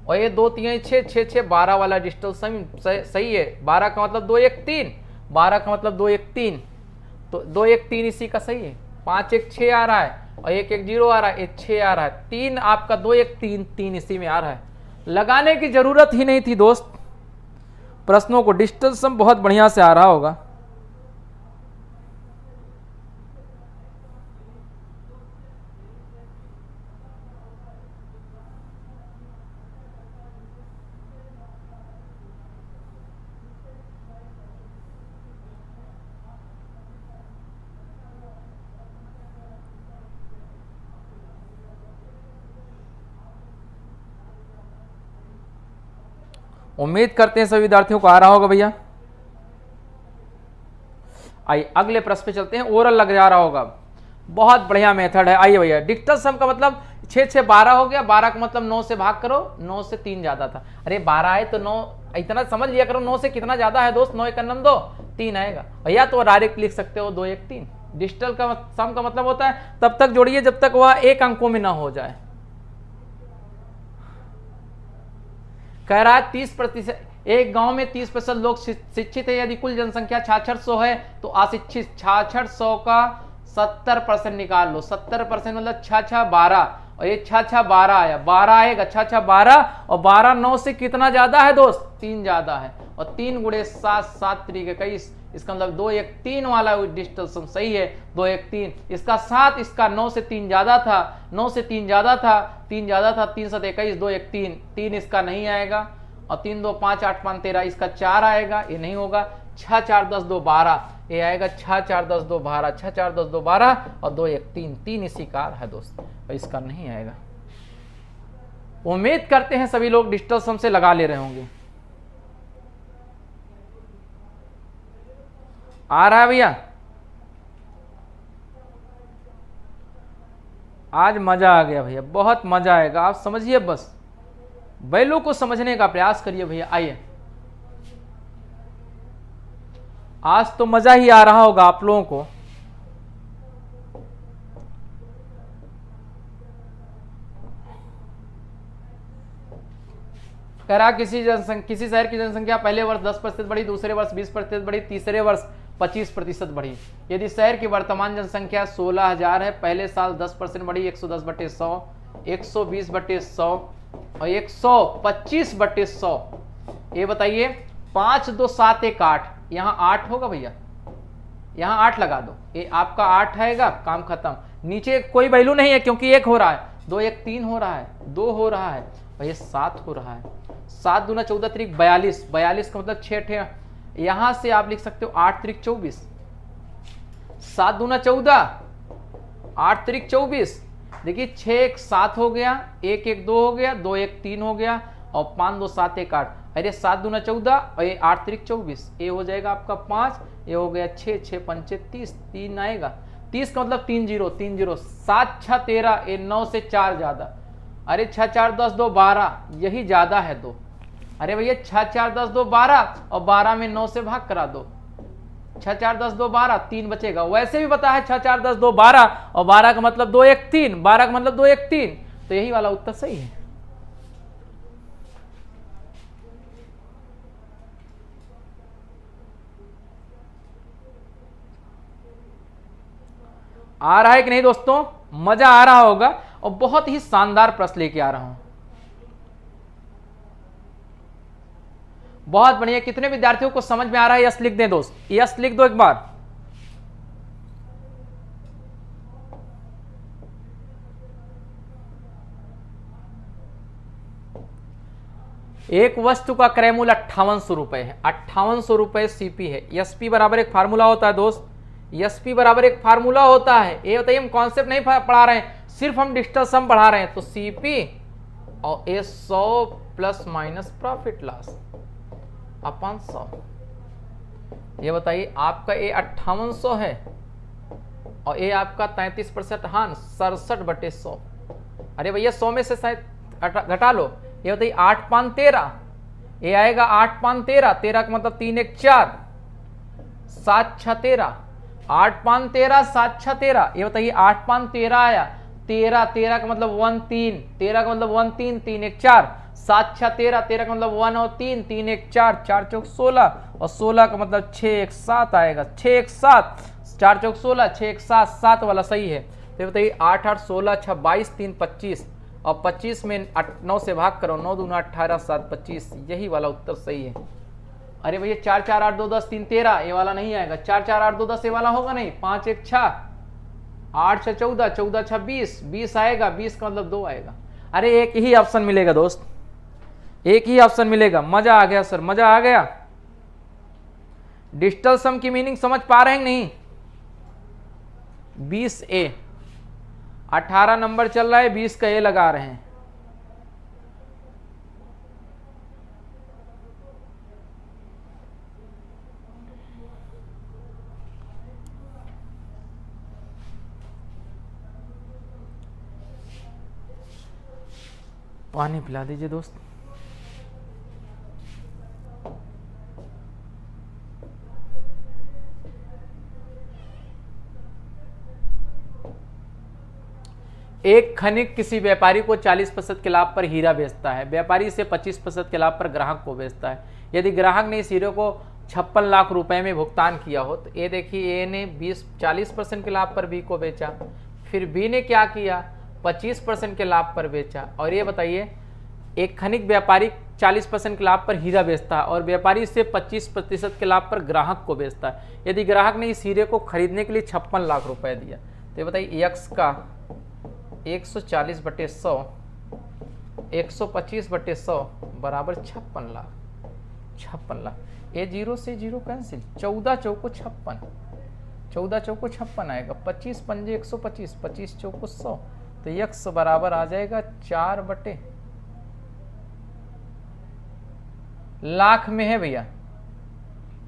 और ये 2 3 6 6 6 12 वाला डिजिटल सम सही है। 12 का मतलब 2 1 3, 12 का मतलब 2 1 3, तो 2 1 3 इसी का सही है। 5 1 6 आ रहा है, और 1 1 0 आ रहा है, 1 6 आ रहा है, 3 आपका 2 1 3 3 इसी में आ रहा है। लगाने की जरूरत ही नहीं थी दोस्त, प्रश्नों को डिजिटल सम बहुत बढ़िया से आ रहा होगा। उम्मीद करते हैं सभी विद्यार्थियों को आ रहा होगा भैया। आइए अगले प्रश्न पे चलते हैं, ओरल लग जा रहा होगा। बहुत बढ़िया मेथड है। आइए भैया, डिजिटल सम का मतलब 6 6 12 हो गया, 12 का मतलब 9 से भाग करो, 9 से 3 ज्यादा था। अरे 12 है तो 9 इतना समझ लिया करो, 9 से कितना ज्यादा है दोस्त? 9 1 2 3 आएगा भैया, तो डायरेक्ट लिख सकते हो 2 1 3। डिजिटल का सम का मतलब होता है तब तक जोड़िए जब तक वह एक अंकों में ना हो जाए। कह रहा है 30%, एक गांव में 30% लोग शिक्षित है। यदि कुल जनसंख्या 6600 है तो अशिक्षित 6600 का 70% निकाल लो। 70% मतलब 6 6 12, और ये 6 6 12 आया, 12 आएगा, 6 6 12, और 12 9 से कितना ज्यादा है दोस्त? 3 ज्यादा है, और 3 गुणे 7 7 3 21, इसका मतलब 2 1 3 वाला डिजिटल सम सही है। 2 1 3, इसका 7, इसका 9 से 3 ज्यादा था, 9 से 3 ज्यादा था, 3 ज्यादा था, 3 7 21, 2 1 3, 3 इसका नहीं आएगा, और 3 2 5 8 5 13, इसका 4 आएगा, ये नहीं होगा। 6 4 10 2 12, ये आएगा 6 4 10 2 12, 6 4 10 2 12, और 2 1 3, 3 इसी का है दोस्त, और इसका नहीं आएगा। उम्मीद करते हैं सभी लोग डिजिटल सम से लगा ले रहे होंगे। आ रहा है भैया? आज मजा आ गया भैया, बहुत मजा आएगा। आप समझिए, बस वैल्यू को समझने का प्रयास करिए भैया। आइए, आज तो मजा ही आ रहा होगा आप लोगों को। कह रहा किसी शहर की जनसंख्या पहले वर्ष 10% बढ़ी, दूसरे वर्ष 20% बढ़ी, तीसरे वर्ष 25% बढ़ी। यदि शहर की वर्तमान जनसंख्या 16,000 है, पहले साल 10% बढ़ी, 110/100, 120/100 और 125/100। ये बताइए 5 2 7 1 8, यहाँ 8 होगा भैया, यहाँ 8 लगा दो, ये आपका 8 आएगा, काम खत्म। नीचे कोई वैल्यू नहीं है क्योंकि 1 हो रहा है, 2 1 3 हो रहा है, 2 हो रहा है और ये 7 हो रहा है। 7 दूना 14 त्रिक 42, 42 का मतलब 6 ठे। यहां से आप लिख सकते हो 8 त्रिक 24, 7 दूना 14, 8 त्रिक 24। देखिए 6 1 7 हो गया, 1 1 2 हो गया, 2 1 3 हो गया और 5 2 7 1 8। अरे 7 दूना 14 और ये 8 त्रिक 24, ये हो जाएगा आपका 5, ये हो गया 6 6 5 30, 3 आएगा, 30 का मतलब 3 0 3 0, 7 6 13, ये 9 से 4 ज्यादा। अरे 6 4 10 2 12, यही ज्यादा है 2। अरे भैया 6 4 10 2 12 और 12 में 9 से भाग करा दो, 6 4 10 2 12, 3 बचेगा। वैसे भी पता है 6 4 10 2 12 और 12 का मतलब 2 1 3, 12 का मतलब 2 1 3, तो यही वाला उत्तर सही है। आ रहा है कि नहीं दोस्तों? मजा आ रहा होगा और बहुत ही शानदार प्रश्न लेके आ रहा हूं। बहुत बढ़िया। कितने विद्यार्थियों को समझ में आ रहा है? यस लिख दें दोस्त, यस लिख दो एक बार। एक वस्तु का क्रय मूल्य 5800 रुपए है, 5800 रुपए सीपी है। एसपी बराबर एक फार्मूला होता है दोस्त, एसपी बराबर एक फार्मूला होता है। ये बताइए हम कॉन्सेप्ट नहीं पढ़ा रहे हैं, सिर्फ हम डिजिटल सम पढ़ा रहे हैं। तो सीपी और ये 100 प्लस माइनस प्रॉफिट लॉस अपन 100। ये बताइए आपका ये 5800 है और ये आपका 33% हान 67/100। अरे भैया 100 में से शायद घटा लो। ये बताइए 8 5 13, ये आएगा 8 5 13, 13 का मतलब 3 1 4, 7 6 13, 8 5 13 7 6 13। ये बताइए 8 5 13 आया, 13 13 का मतलब 1 3, 13 का मतलब 1 3 3 1 4, 7 6 13, 13 का मतलब 1 और 3 3 1 4, 4 चौक 16 और 16 का मतलब 6 1 7 आएगा, 6 1 7, 4 चौक 16, 6 1 7, 7 वाला सही है। तो बताइए 8 8 16 6 22 3 25 और 25 में 9 से भाग करो, 9 दूना 18 7 25, यही वाला उत्तर सही है। अरे भैया 4 4 8 2 10 3 13, ये वाला नहीं आएगा। 4 4 8 2 10 ये वाला होगा नहीं। 5 1 6, 8 6 14, 14 6 20, 20 आएगा, 20 का मतलब 2 आएगा। अरे एक ही ऑप्शन मिलेगा दोस्त, एक ही ऑप्शन मिलेगा। मजा आ गया सर, मजा आ गया। डिजिटल सम की मीनिंग समझ पा रहे हैं नहीं? 20A 18 नंबर चल रहा है, 20 का ए लगा रहे हैं। पानी पिला दीजिए दोस्त। एक खनिक किसी व्यापारी को 40% के लाभ पर हीरा बेचता है। व्यापारी इसे 25% के लाभ पर ग्राहक को बेचता है। यदि ग्राहक ने इस हीरे को 56 लाख रुपए में भुगतान किया हो, तो ये देखिए ए ने 40% के लाभ पर बी को बेचा, फिर बी ने क्या किया 25% के लाभ पर बेचा। और ये बताइए एक खनिक व्यापारी 40% के लाभ पर हीरा बेचता है और व्यापारी इसे 25% के लाभ पर ग्राहक को बेचता है। यदि ग्राहक ने इस हीरे को खरीदने के लिए 56 लाख रुपए दिया, तो ये बताइए यक्स का 140/100 125/100 बराबर 56 लाख। 56 लाख। ये 0 से 0 कैंसिल, 14 चौको 56, 14 चौको 56 आएगा, 25 पंजे 125, 25 चौको 100। तो यक्स बराबर आ जाएगा 4 लाख में है भैया,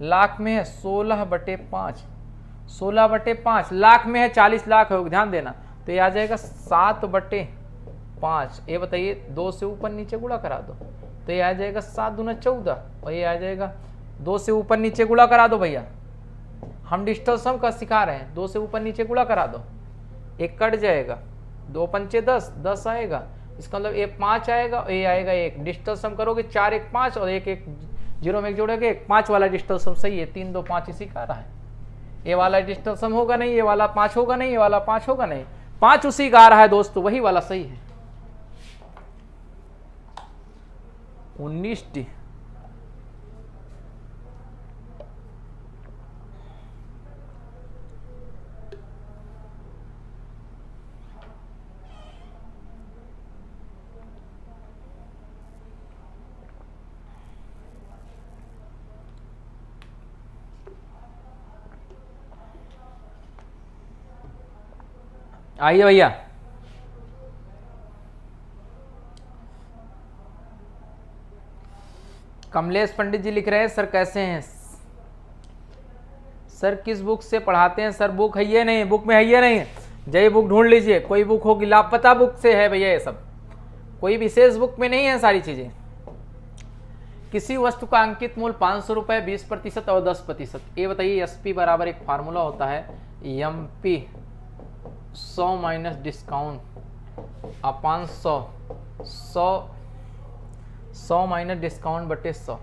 लाख में है 16/5, 16/5 लाख में है, 40 लाख है, ध्यान देना। तो ये आ जाएगा 7/5। ये बताइए 2 से ऊपर नीचे गुणा करा दो, तो ये आ जाएगा 7 दूना 14 और ये आ जाएगा 2 से ऊपर नीचे गुणा करा दो भैया। हम डिजिटल सम का सिखा रहे हैं, 2 से ऊपर नीचे गुणा करा दो, एक कट जाएगा, 2 पंचे 10, 10 आएगा, इसका मतलब ये 5 आएगा और ये आएगा 1। डिजिटल सम करोगे 4 1 5 और 1 1 0 में 1 जोड़ोगे 1, 5 वाला डिजिटल सम सही है। 3 2 5 इसी का रहा है। ये वाला डिजिटल सम होगा नहीं, ये वाला 5 होगा नहीं, ये वाला 5 होगा नहीं, 5 उसी का आ रहा है दोस्तों, वही वाला सही है। 19 आइए भैया। कमलेश पंडित जी लिख रहे हैं, सर कैसे हैं सर, किस बुक से पढ़ाते हैं सर? बुक है ये नहीं, बुक में है ये नहीं, जय बुक ढूंढ लीजिए, कोई बुक होगी, लापता बुक से है भैया ये सब, कोई विशेष बुक में नहीं है सारी चीजें। किसी वस्तु का अंकित मूल्य 500 रुपए, 20% और 10%। ये बताइए, एसपी बराबर एक फार्मूला होता है, एमपी 100 माइनस डिस्काउंट अपान 100 माइनस डिस्काउंट बटे 100।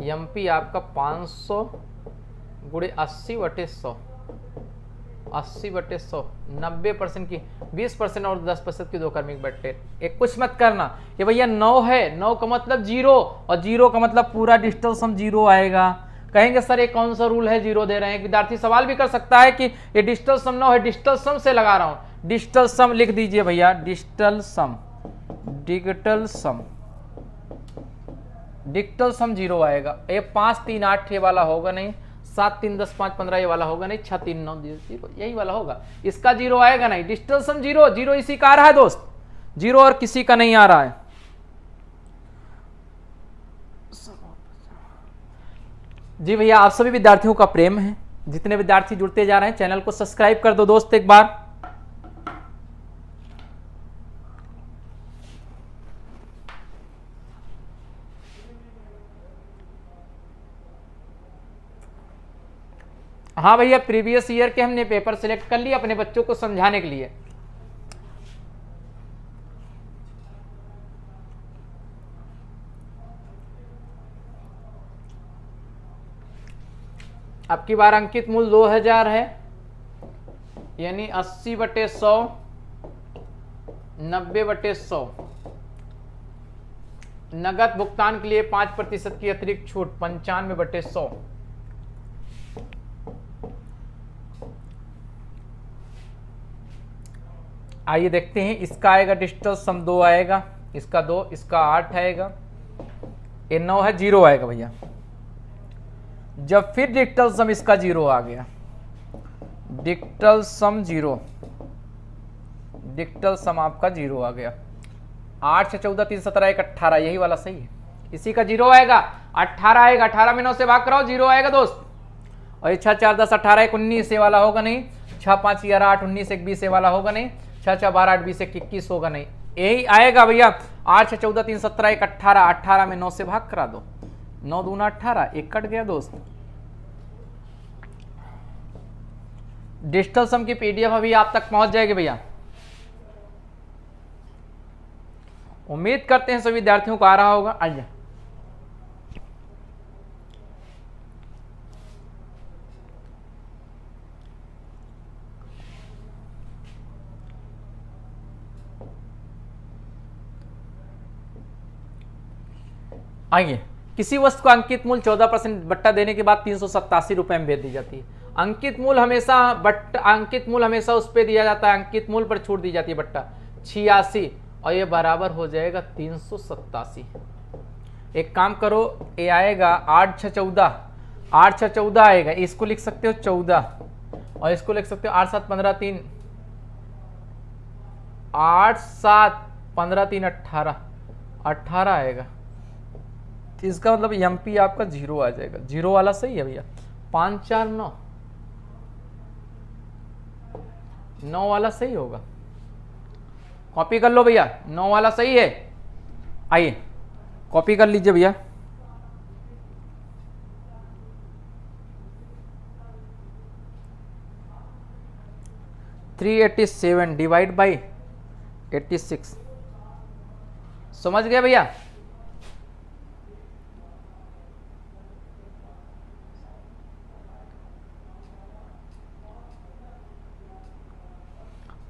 एमपी आपका 500 गुणे 80 बटे 100, 80 बटे 100, 90% की 20% और 10% की दो क्रमिक बटे। एक कुछ मत करना, ये भैया 9 है, 9 का मतलब 0 और 0 का मतलब पूरा डिजिटल सम 0 आएगा। कहेंगे सर ये कौन सा रूल है 0 दे रहे हैं? विद्यार्थी सवाल भी कर सकता है कि ये डिजिटल सम 9 है, डिजिटल सम से लगा रहा हूं। डिजिटल सम लिख दीजिए भैया, डिजिटल सम, डिजिटल सम, डिजिटल सम 0 आएगा। ये 5 3 8 ये वाला होगा नहीं, 7 3 10 5 15 ये वाला होगा नहीं, 6 3 9 0 यही वाला होगा, इसका 0 आएगा नहीं। डिजिटल सम 0, 0 इसी का आ रहा है दोस्त, 0 और किसी का नहीं आ रहा है। जी भैया, आप सभी विद्यार्थियों का प्रेम है, जितने विद्यार्थी जुड़ते जा रहे हैं चैनल को सब्सक्राइब कर दो दोस्त एक बार। हाँ भैया, प्रीवियस ईयर के हमने पेपर सिलेक्ट कर लिए अपने बच्चों को समझाने के लिए। अब की बार अंकित मूल्य 2000 है, यानी 80 बटे 100, 90 बटे 100। नगद भुगतान के लिए 5% की अतिरिक्त छूट, 95 बटे 100। आइए देखते हैं, इसका आएगा डिजिटल सम 2 आएगा, इसका 2, इसका 8 आएगा, ये 9 है, 0 आएगा भैया। जब फिर डिजिटल सम इसका 0 आ गया, डिजिटल सम 0, डिजिटल सम आपका 0 आ गया। 8 6 14 3 17 1 18, यही वाला सही है, इसी का 0 आएगा। 18 आएगा, 18 में 9 से भाग कराओ, 0 आएगा दोस्त। और ये 6 4 10 18 1 19 ये वाला होगा नहीं, 6 5 11 8 19 1 20 ये वाला होगा नहीं, 6 6 12 8 20 1 21 होगा नहीं, यही आएगा भैया। 8 6 14 3 17 1 18, 18 में 9 से भाग करा दो, 9 दूना 18, एक कट गया दोस्त। डिजिटल सम की पीडीएफ अभी आप तक पहुंच जाएगी भैया। उम्मीद करते हैं सभी विद्यार्थियों को आ रहा होगा। आइए आइए, किसी वस्तु का अंकित मूल्य 14% बट्टा देने के बाद 387 रुपए में बेच दी जाती है। अंकित मूल्य हमेशा उस पे दिया जाता है, अंकित मूल्य पर छूट दी जाती है बट्टा 86, और ये बराबर हो जाएगा 387। एक काम करो, ये आएगा 8 6 14, 8 6 14 आएगा, इसको लिख सकते हो 14 और इसको लिख सकते हो 8 7 15 3, 8 7 15 3 18, 18 आएगा। इसका मतलब एमपी आपका 0 आ जाएगा, 0 वाला सही है भैया। 5 4 9, 9 वाला सही होगा, कॉपी कर लो भैया, 9 वाला सही है। आइए कॉपी कर लीजिए भैया। $387 डिवाइड बाई 86, समझ गए भैया?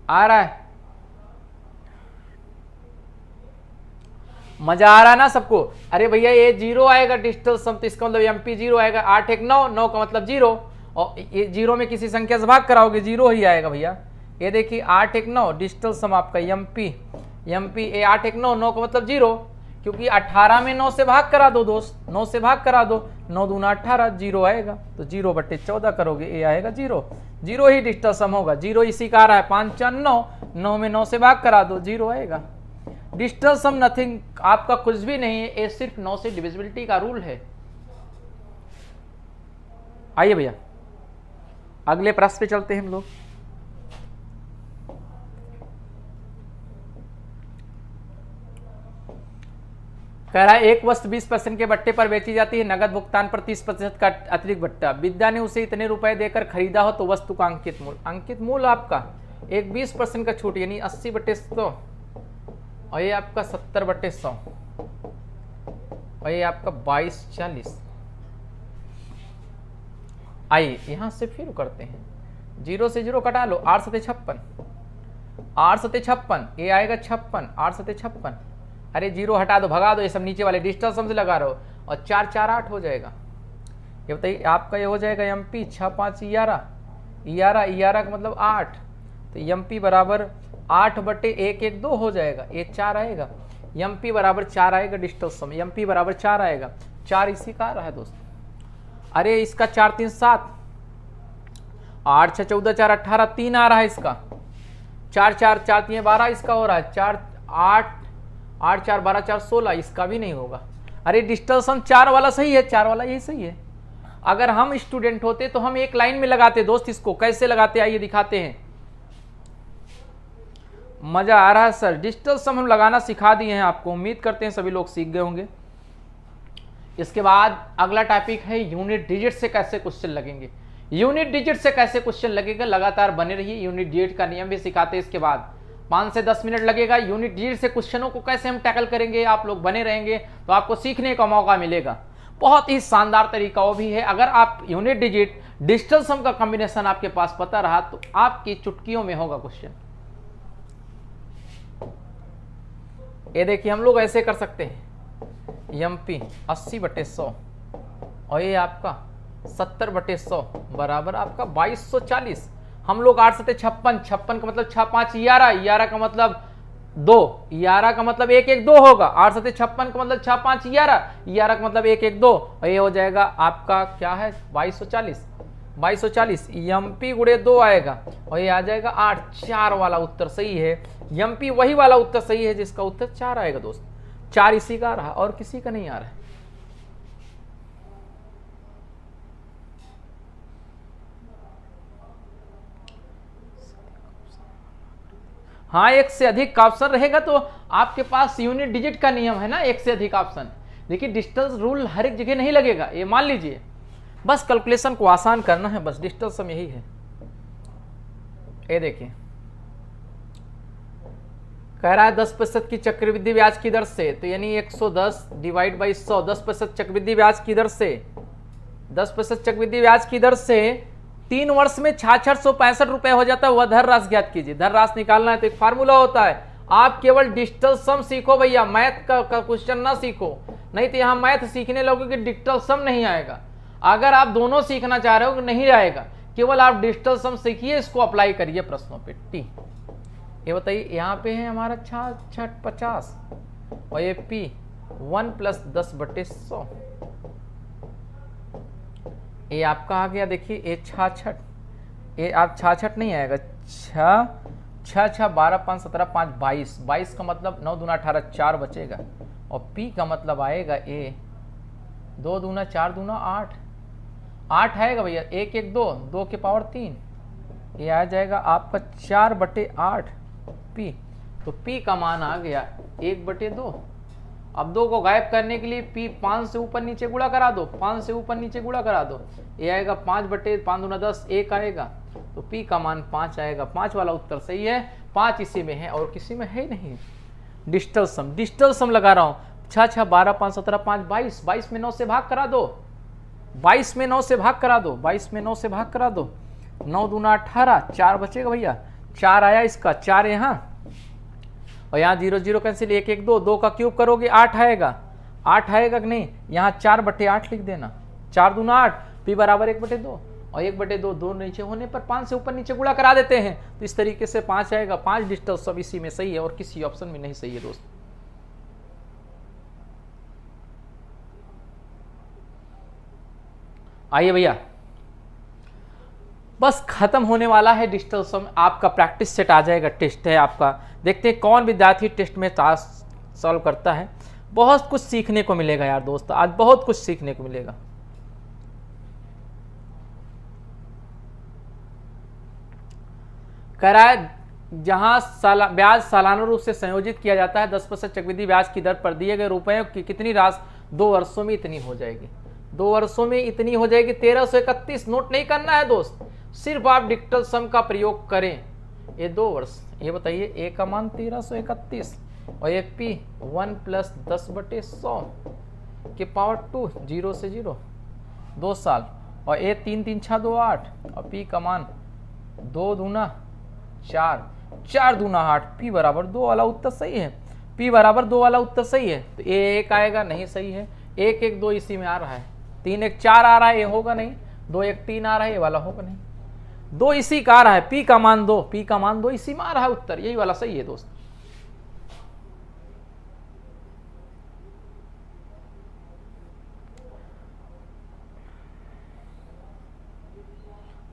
आ रहा है, मजा आ रहा है ना सबको? अरे भैया ये 0 आएगा डिजिटल सम, तो इसका मतलब एमपी 0 आएगा। 8 1 9, 9 का मतलब 0, और ये 0 में किसी संख्या से भाग कराओगे 0 ही आएगा भैया। ये देखिए 8 1 9 डिजिटल सम आपका एमपी, ये 8 1 9, 9 का मतलब 0, क्योंकि 18 में 9 से भाग करा दो दोस्त, 9 से भाग करा दो, 9 दूना 18, 0 आएगा। तो 0/14 करोगे, ये आएगा 0, 0 ही डिजिटल सम होगा। 0 इसी का आ रहा है, 5 4 9, 9 में 9 से भाग करा दो, 0 आएगा। डिजिटल सम नथिंग, आपका कुछ भी नहीं है, ये सिर्फ 9 से डिविजिबिलिटी का रूल है। आइए भैया अगले प्रश्न पे चलते हैं हम लोग। कह रहा है एक वस्तु 20% के बट्टे पर बेची जाती है, नगद भुगतान पर 30% का अतिरिक्त बट्टा, विद्या ने उसे इतने रुपए देकर खरीदा हो तो वस्तु का अंकित मूल्य। अंकित मूल्य आपका एक 20% का छूट यानी 80/100, और ये आपका 70/100, और ये आपका 22/40। आइए यहां से फिर करते हैं, 0 से 0 कटा लो, 8 7 56, 8 7 56, ये आएगा 56, 8 7 56। अरे 0 हटा दो, भगा दो, ये सब नीचे वाले डिजिटल सम से लगा रहे हो, और 4 4 8 हो जाएगा। ये बताइए आपका ये हो जाएगा एमपी 6 5 11, 11 का मतलब 8, तो एमपी बराबर 8/1 1 2 हो जाएगा, ये 4 आएगा। एमपी बराबर 4 आएगा डिजिटल सम, एमपी बराबर 4 आएगा। 4 इसी का आ रहा है दोस्त। अरे इसका 4 3 7, 8 6 14 4 18, 3 आ रहा है इसका। 4 4 4 3 12 इसका हो रहा है। 4 8 8 4 12 4 16, इसका भी नहीं होगा। अरे डिजिटल सम 4 वाला सही है, 4 वाला यही सही है। अगर हम स्टूडेंट होते तो हम एक लाइन में लगाते दोस्त। इसको कैसे लगाते आइए दिखाते हैं। मजा आ रहा है सर? डिजिटल सम हम लगाना सिखा दिए हैं आपको, उम्मीद करते हैं सभी लोग सीख गए होंगे। इसके बाद अगला टॉपिक है यूनिट डिजिट से कैसे क्वेश्चन लगेंगे। यूनिट डिजिट से कैसे क्वेश्चन लगेगा, लगातार बने रहिए। यूनिट डिजिट का नियम भी सिखाते हैं। इसके बाद 5 से 10 मिनट लगेगा। यूनिट डिजिट से क्वेश्चनों को कैसे हम टैकल करेंगे, आप लोग बने रहेंगे तो आपको सीखने का मौका मिलेगा। बहुत ही शानदार तरीका वो भी है। अगर आप यूनिट डिजिट डिजिटल सम का कॉम्बिनेशन आपके पास पता रहा तो आपकी चुटकियों में होगा क्वेश्चन। ये देखिए हम लोग ऐसे कर सकते हैं, एमपी 80/100, और ये आपका 70/100 बराबर आपका 2240। हम लोग 8 7 56, 56 का मतलब 6 5 11, 11 का मतलब 2, 11 का मतलब 1 1 2 होगा। 8 7 56 का मतलब 6 5 11, 11 का मतलब 1 1 2, और ये हो जाएगा आपका क्या है 2240। 2240 एमपी गुणे 2 आएगा, और ये आ जाएगा 8। 4 वाला उत्तर सही है। एमपी वही वाला उत्तर सही है जिसका उत्तर 4 आएगा दोस्त। 4 इसी का आ रहा और किसी का नहीं आ रहा है। हाँ, एक से अधिक का ऑप्शन रहेगा तो आपके पास यूनिट डिजिट का नियम है ना, एक से अधिक ऑप्शन। देखिए डिजिटल रूल हर एक जगह नहीं लगेगा, ये मान लीजिए। बस कैलकुलेशन को आसान करना है, बस डिजिटल सम यही है। ये देखिए कह रहा है 10% की चक्रवृद्धि ब्याज की दर से, तो यानी 110 डिवाइड बाई 100, 10% चक्रवृद्धि ब्याज की दर से, 10% चक्रवृद्धि ब्याज की दर से 3 वर्ष में 6665 रुपए हो जाता है। वह धन राशि ज्ञात कीजिए। धन राशि निकालना है तो एक फार्मूला होता है। आप केवल डिजिटल सम सीखो भैया, मैथ का क्वेश्चन ना सीखो, नहीं तो यहाँ मैथ सीखने लोगों डिजिटल सम नहीं आएगा। अगर आप दोनों सीखना चाह रहे हो नहीं आएगा, केवल आप डिजिटल सम सीखिए, इसको अप्लाई करिए प्रश्नों पे। टी ये बताइए यहाँ पे है हमारा 6650, और ये पी 1 + 10/100, ये आपका आ गया। देखिए ये 66, ये आप 66 नहीं आएगा, 6 6 6 12 5 17 5 22, 22 का मतलब 9 दूना 18, 4 बचेगा। और पी का मतलब आएगा ए 2 दूना 4 दूना 8, 8 आएगा भैया। 1 1 2, 2 के पावर 3, ये आ जाएगा आपका 4/8 पी। तो पी का मान आ गया 1/2। अब 2 को गायब करने के लिए पी 5 से ऊपर नीचे गुणा करा दो, 5 से ऊपर नीचे गुणा करा दो, ये आएगा 5/5 दूना 10, 1 आएगा। तो पी का मान 5 आएगा। 5 वाला उत्तर सही है। 5 इसी में है और किसी में है नहीं। डिजिटल सम लगा रहा हूँ। 6 6 12 5 17 5 22, 22 में 9 से भाग करा दो, 22 में 9 से भाग करा दो, 22 में 9 से भाग करा दो, 9 दूना 18, 4 बचेगा भैया। 4 आया इसका, 4 यहाँ, और यहाँ 0 0 कैंसिल, 1 1 2, 2 का क्यूब करोगे 8 आएगा, 8 आएगा कि नहीं, यहाँ 4/8 लिख देना, 4 दूना 8, p बराबर 1/2, और 1/2 2 नीचे होने पर 5 से ऊपर नीचे गुणा करा देते हैं, तो इस तरीके से 5 आएगा। 5 डिजिटल सब इसी में सही है और किसी ऑप्शन में नहीं सही है दोस्त। आइए भैया, बस खत्म होने वाला है डिजिटल सम, आपका प्रैक्टिस सेट आ जाएगा, टेस्ट है आपका। देखते हैं कौन विद्यार्थी टेस्ट में टास्क सॉल्व करता है। बहुत कुछ सीखने को मिलेगा यार दोस्त, आज बहुत कुछ सीखने को मिलेगा। कह रहा है जहां ब्याज सालाना रूप से संयोजित किया जाता है, 10% चक्रवृद्धि ब्याज की दर पर दिए गए रुपयों की कितनी राशि 2 वर्षों में इतनी हो जाएगी। 2 वर्षों में इतनी हो जाएगी 1331। नोट नहीं करना है दोस्त, सिर्फ आप डिजिटल सम का प्रयोग करें। ये 2 वर्ष, ये बताइए ए का मान 1331 और ये पी 1 + 10/100 के पावर 2, 0 से 0, 2 साल, और ए 3 3 6 2 8, और पी का मान 2 दूना 4, 4 दूना 8, पी बराबर 2 वाला उत्तर सही है। पी बराबर 2 वाला उत्तर सही है, तो ए 1 आएगा, नहीं सही है। 1 1 2 इसी में आ रहा है, 3 1 4 आ रहा है, ये होगा नहीं। 2 1 3 आ रहा है, ये वाला होगा नहीं। 2 इसी का आ रहा है, पी का मान 2, पी का मान 2 इसी में आ रहा है उत्तर, यही वाला सही है दोस्त।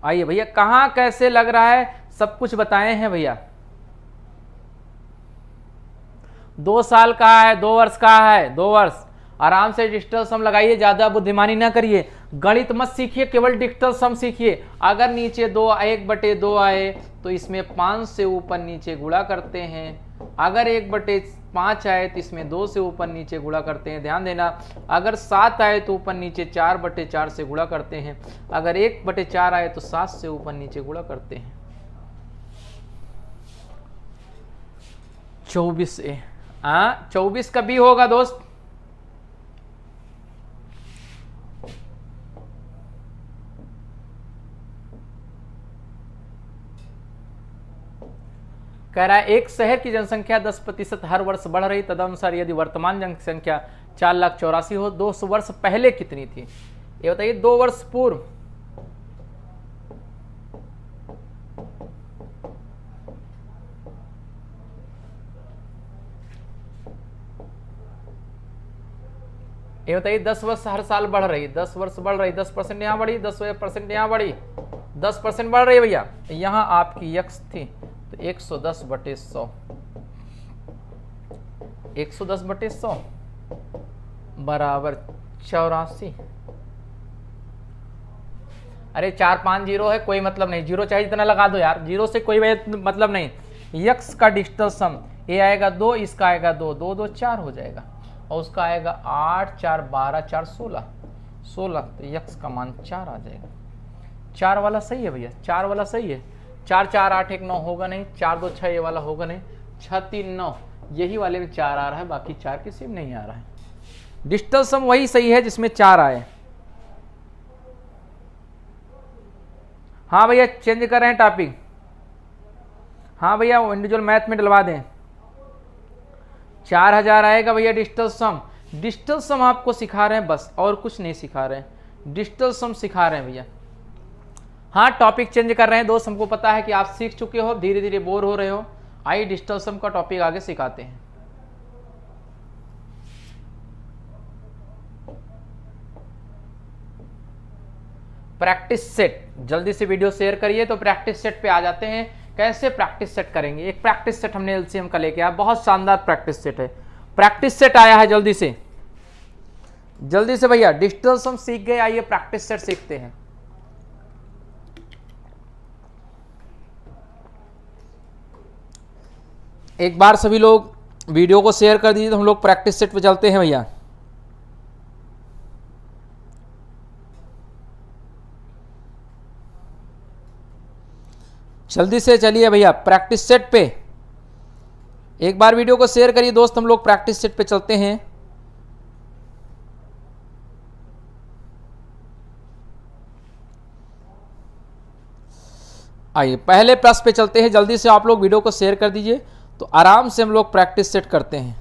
आइए भैया, कहां कैसे लग रहा है सब कुछ बताए हैं भैया। 2 साल का है, 2 वर्ष का है, 2 वर्ष। आराम से डिजिटल सम लगाइए, ज्यादा बुद्धिमानी ना करिए, गणित मत सीखिए, केवल डिजिटल सम सीखिए। अगर नीचे 1/2 आए तो इसमें 5 से ऊपर नीचे गुणा करते हैं। अगर 1/5 आए तो इसमें 2 से ऊपर नीचे गुणा करते हैं, ध्यान देना। अगर 7 आए तो ऊपर नीचे 4/4 से गुणा करते हैं। अगर 1/4 आए तो 7 से ऊपर नीचे गुणा करते हैं। 24 ए, 24 का बी होगा दोस्त। कह रहा है एक शहर की जनसंख्या 10% हर वर्ष बढ़ रही, तदनुसार यदि वर्तमान जनसंख्या 4,84,000 हो, 200 वर्ष पहले कितनी थी। ये बताइए 2 वर्ष पूर्व। ये बताइए 10 वर्ष हर साल बढ़ रही, 10 वर्ष बढ़ रही, 10% यहाँ बढ़ी, 10% यहाँ बढ़ी, 10% बढ़ रही है भैया। यहाँ आपकी यक्स थी तो 110/100, 110/100 बराबर 84। अरे 4 5 जीरो है, कोई मतलब नहीं, जीरो चाहे जितना लगा दो यार, जीरो से कोई मतलब नहीं। यक्स का डिजिटल सम, ये आएगा 2, इसका आएगा 2, 2 2 4 हो जाएगा, और उसका आएगा 8 4 12 4 16, 16, तो यक्स का मान 4 आ जाएगा। 4 वाला सही है भैया, 4 वाला सही है। 4 4 8 1 9 होगा नहीं, 4 2 6 ये वाला होगा नहीं, 6 3 9 यही वाले में 4 आ रहा है, बाकी 4 किसी में नहीं आ रहा है। डिजिटल सम वही सही है जिसमें 4 आए। हाँ भैया चेंज कर रहे हैं टॉपिक, हाँ भैया इंडिविजुअल मैथ में डलवा दें। 4000 आएगा भैया डिजिटल सम। डिजिटल सम आपको सिखा रहे हैं बस, और कुछ नहीं सिखा रहे हैं, डिजिटल सम सिखा रहे हैं भैया। हाँ टॉपिक चेंज कर रहे हैं दोस्त, हमको पता है कि आप सीख चुके हो, धीरे धीरे बोर हो रहे हो। आइए डिजिटल सम का टॉपिक आगे सिखाते हैं। प्रैक्टिस सेट, जल्दी से वीडियो शेयर करिए तो प्रैक्टिस सेट पे आ जाते हैं। कैसे प्रैक्टिस सेट करेंगे, एक प्रैक्टिस सेट हमने एलसीएम का लेके आया, बहुत शानदार प्रैक्टिस सेट है। प्रैक्टिस सेट आया है, जल्दी से भैया डिजिटल सम सीख गए, आइए प्रैक्टिस सेट सीखते हैं। एक बार सभी लोग वीडियो को शेयर कर दीजिए तो हम लोग प्रैक्टिस सेट पे चलते हैं भैया। जल्दी से चलिए भैया प्रैक्टिस सेट पे, एक बार वीडियो को शेयर करिए दोस्त, हम लोग प्रैक्टिस सेट पे चलते हैं। आइए पहले प्रश्न पे चलते हैं, जल्दी से आप लोग वीडियो को शेयर कर दीजिए तो आराम से हम लोग प्रैक्टिस सेट करते हैं।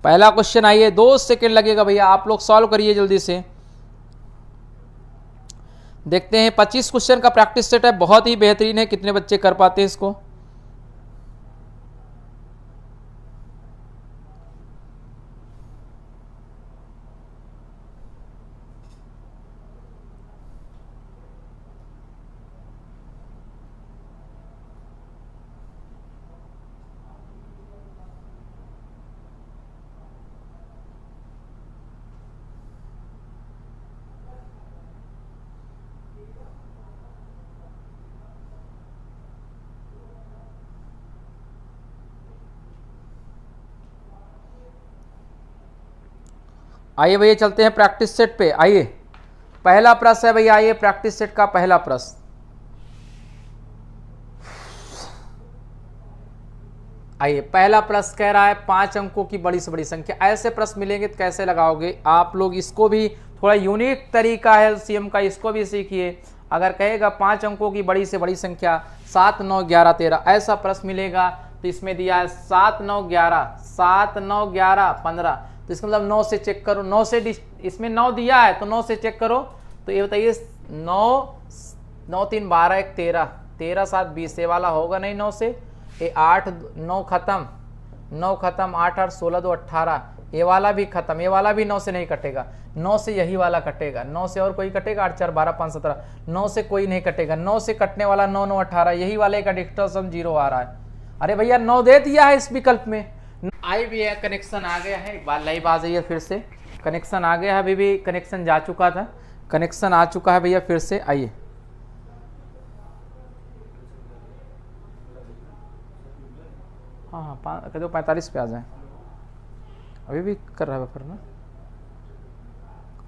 पहला क्वेश्चन, आइए 2 सेकंड लगेगा भैया, आप लोग सॉल्व करिए जल्दी से। देखते हैं 25 क्वेश्चन का प्रैक्टिस सेट है, बहुत ही बेहतरीन है, कितने बच्चे कर पाते हैं इसको। आइए भैया चलते हैं प्रैक्टिस सेट पे। आइए पहला प्रश्न है भैया, आइए प्रैक्टिस सेट का पहला प्रश्न। आइए पहला प्रश्न कह रहा है 5 अंकों की बड़ी से बड़ी संख्या। ऐसे प्रश्न मिलेंगे तो कैसे लगाओगे आप लोग, इसको भी थोड़ा यूनिक तरीका है एलसीएम का, इसको भी सीखिए। अगर कहेगा 5 अंकों की बड़ी से बड़ी संख्या 7, 9, 11, 13, ऐसा प्रश्न मिलेगा तो इसमें दिया है 7, 9, 11, 7, 9, 11, 15, तो इसका मतलब 9 से चेक करो, 9 से इसमें 9 दिया है तो 9 से चेक करो। तो ये बताइए 9, 9, 3, 12, 1, 13, 13, 7, 20, ये वाला होगा नहीं 9 से, ये 8, 9 खत्म, 9 खत्म, 8, 8, 16, 2, 18, ये वाला भी खत्म, ये वाला भी 9 से नहीं कटेगा, 9 से यही वाला कटेगा, 9 से और कोई कटेगा, 8, 4, 12, 5, 17, 9 से कोई नहीं कटेगा, 9 से कटने वाला 9, 9, 18, यही वाले का डिजिटल सम 0 आ रहा है। अरे भैया 9 दे दिया है इस विकल्प में। आई भी है, कनेक्शन आ गया है, एक बार लाइव आ जाइए फिर से, कनेक्शन आ गया है, अभी भी कनेक्शन जा चुका था, कनेक्शन आ चुका है भैया, फिर से आइए। हाँ हाँ कह दो 45 पे आ जाए, अभी भी कर रहा है बफर ना,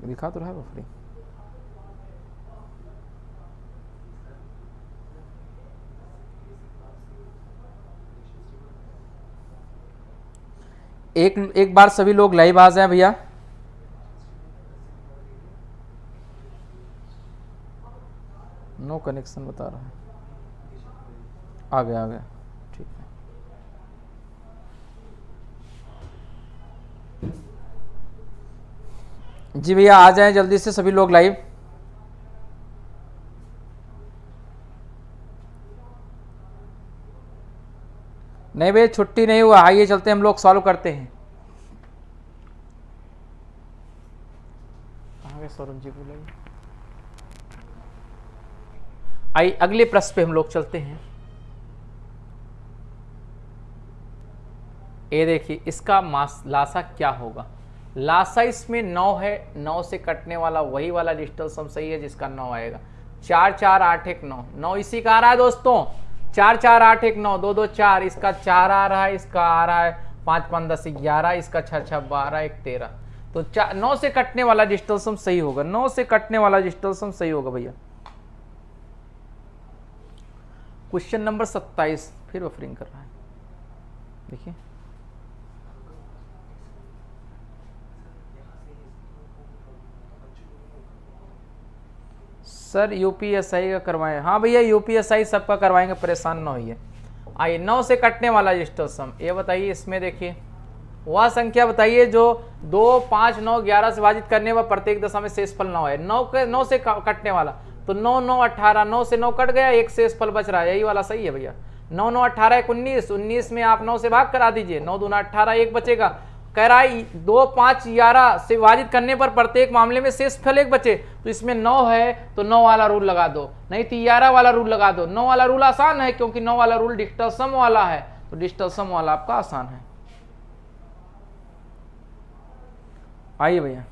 दिखा तो रहा है बफरिंग। एक बार सभी लोग लाइव आ जाए भैया। नो कनेक्शन बता रहा है, आ गया ठीक है। जी भैया आ जाएं जल्दी से सभी लोग लाइव। नहीं भैया छुट्टी नहीं हुआ, आइए चलते हम लोग सॉल्व करते हैं। सौरभ जी बोलेंगे। आइए अगले प्रश्न पे हम लोग चलते हैं। ये देखिए इसका लासा क्या होगा। लासा इसमें 9 है, 9 से कटने वाला वही वाला डिजिटल सम सही है जिसका 9 आएगा। 4, 4, 8, 1, 9, 9 इसी का आ रहा है दोस्तों, 4, 4, 8, 1, 9, 2, 2, 4, इसका 4 आ रहा है, इसका आ रहा है 5, 5, 10, 11, इसका 6, 6, 12, 1, 13, तो 9 से कटने वाला डिजिटल सम सही होगा, 9 से कटने वाला डिजिटल सम सही होगा भैया। क्वेश्चन नंबर 27 फिर बफरिंग कर रहा है, देखिए सर यूपीएसआई का करवाएं। हाँ भैया यूपीएसआई सबका करवाएंगे, परेशान ना होइए। आइए 9 से कटने वाला डिजिटल सम, ये बताइए इसमें देखिए वह संख्या बताइए जो 2, 5, 9, 11 से विभाजित करने पर प्रत्येक दशा में शेषफल 9 है। 9 से कटने वाला तो 9, 9, 18, 9 से 9 कट गया, एक शेषफल बच रहा है, यही वाला सही है भैया। 9, 9, 18, 1, 19, 19 में आप 9 से भाग करा दीजिए, 9, 2, 18, 1 बचेगा। कह रहा है 2, 5, 11 से विभाजित करने पर प्रत्येक मामले में शेषफल 1 बचे, तो इसमें 9 है तो 9 वाला रूल लगा दो, नहीं तो 11 वाला रूल लगा दो। 9 वाला रूल आसान है क्योंकि 9 वाला रूल डिजिटल सम वाला है, तो डिजिटल सम वाला आपका आसान है। आइए भैया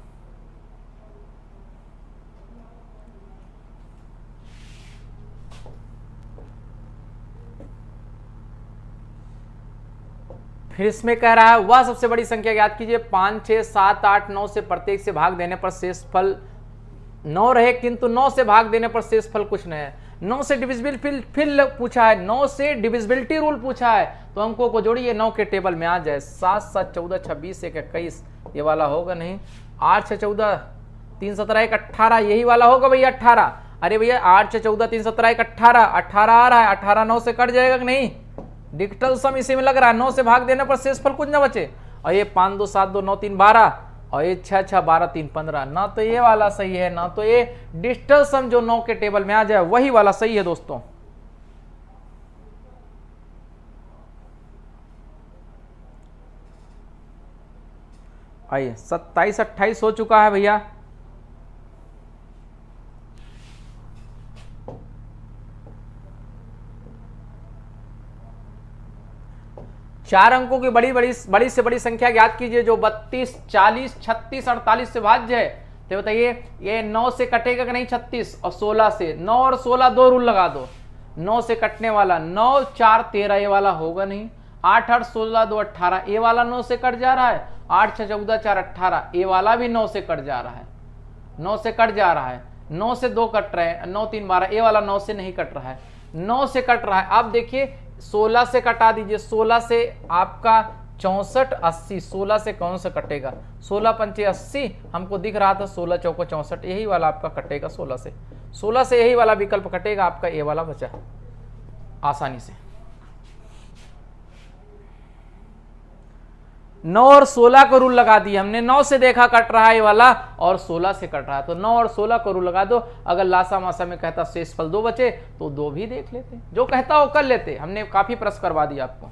फिर इसमें कह रहा है वह सबसे बड़ी संख्या याद कीजिए 5, 6, 7, 8, 9 से प्रत्येक से भाग देने पर शेषफल 9 रहे, किंतु 9 से भाग देने पर शेषफल कुछ नहीं है। 9 से डिविजिबिलिटी फिर पूछा है, 9 से डिविजिबिलिटी रूल पूछा है, तो अंकों को जोड़िए 9 के टेबल में आ जाए। 7, 7, 14, 26, 1, 21, ये वाला होगा नहीं। 8, 6, 14, 3×17 = 18, यही वाला होगा भैया 18। अरे भैया 8 × 14 3×17 = 18, 18 आ रहा है, 18 9 से कट जाएगा कि नहीं? डिजिटल सम इसी में लग रहा है, 9 से भाग देने पर शेषफल कुछ ना बचे। और ये 5 2 7 2 9 3 12, और ये 6 6 12 3 15। ना तो ये वाला सही है, ना तो ये डिजिटल सम जो 9 के टेबल में आ जाए वही वाला सही है दोस्तों। आइए 27 28 हो चुका है भैया। चार अंकों की बड़ी से बड़ी संख्या ज्ञात कीजिए जो 32 40 36 48 से भाज्य है। तो बताइए ये 9 से कटेगा कि नहीं? 36 और 16 से, 9 और 16 दो रूल लगा दो। 9 से कटने वाला 9 4 13, ये वाला होगा नहीं। 8 8 16 2 18, ये वाला 9 से कट जा रहा है। 8 6 14 4 18, ये वाला भी 9 से कट जा रहा है, 9 से कट जा रहा है। 9 से 2 कट रहे हैं, 9 3 12, ये वाला 9 से नहीं कट रहा है, 9 से कट रहा है। अब देखिए 16 से कटा दीजिए, 16 से आपका 64 80, 16 से कौन सा कटेगा? 16 पंचे 80, हमको दिख रहा था 16 चौको 64, यही वाला आपका कटेगा 16 से यही वाला विकल्प कटेगा आपका, ये वाला बचा आसानी से। 9 और 16 का रूल लगा दिया हमने, 9 से देखा कट रहा है ये वाला और 16 से कट रहा है, तो 9 और 16 का रूल लगा दो। अगर लासा मासा में कहता शेषफल 2 बचे तो 2 भी देख लेते, जो कहता हो कर लेते। हमने काफी प्रश्न करवा दिया आपको।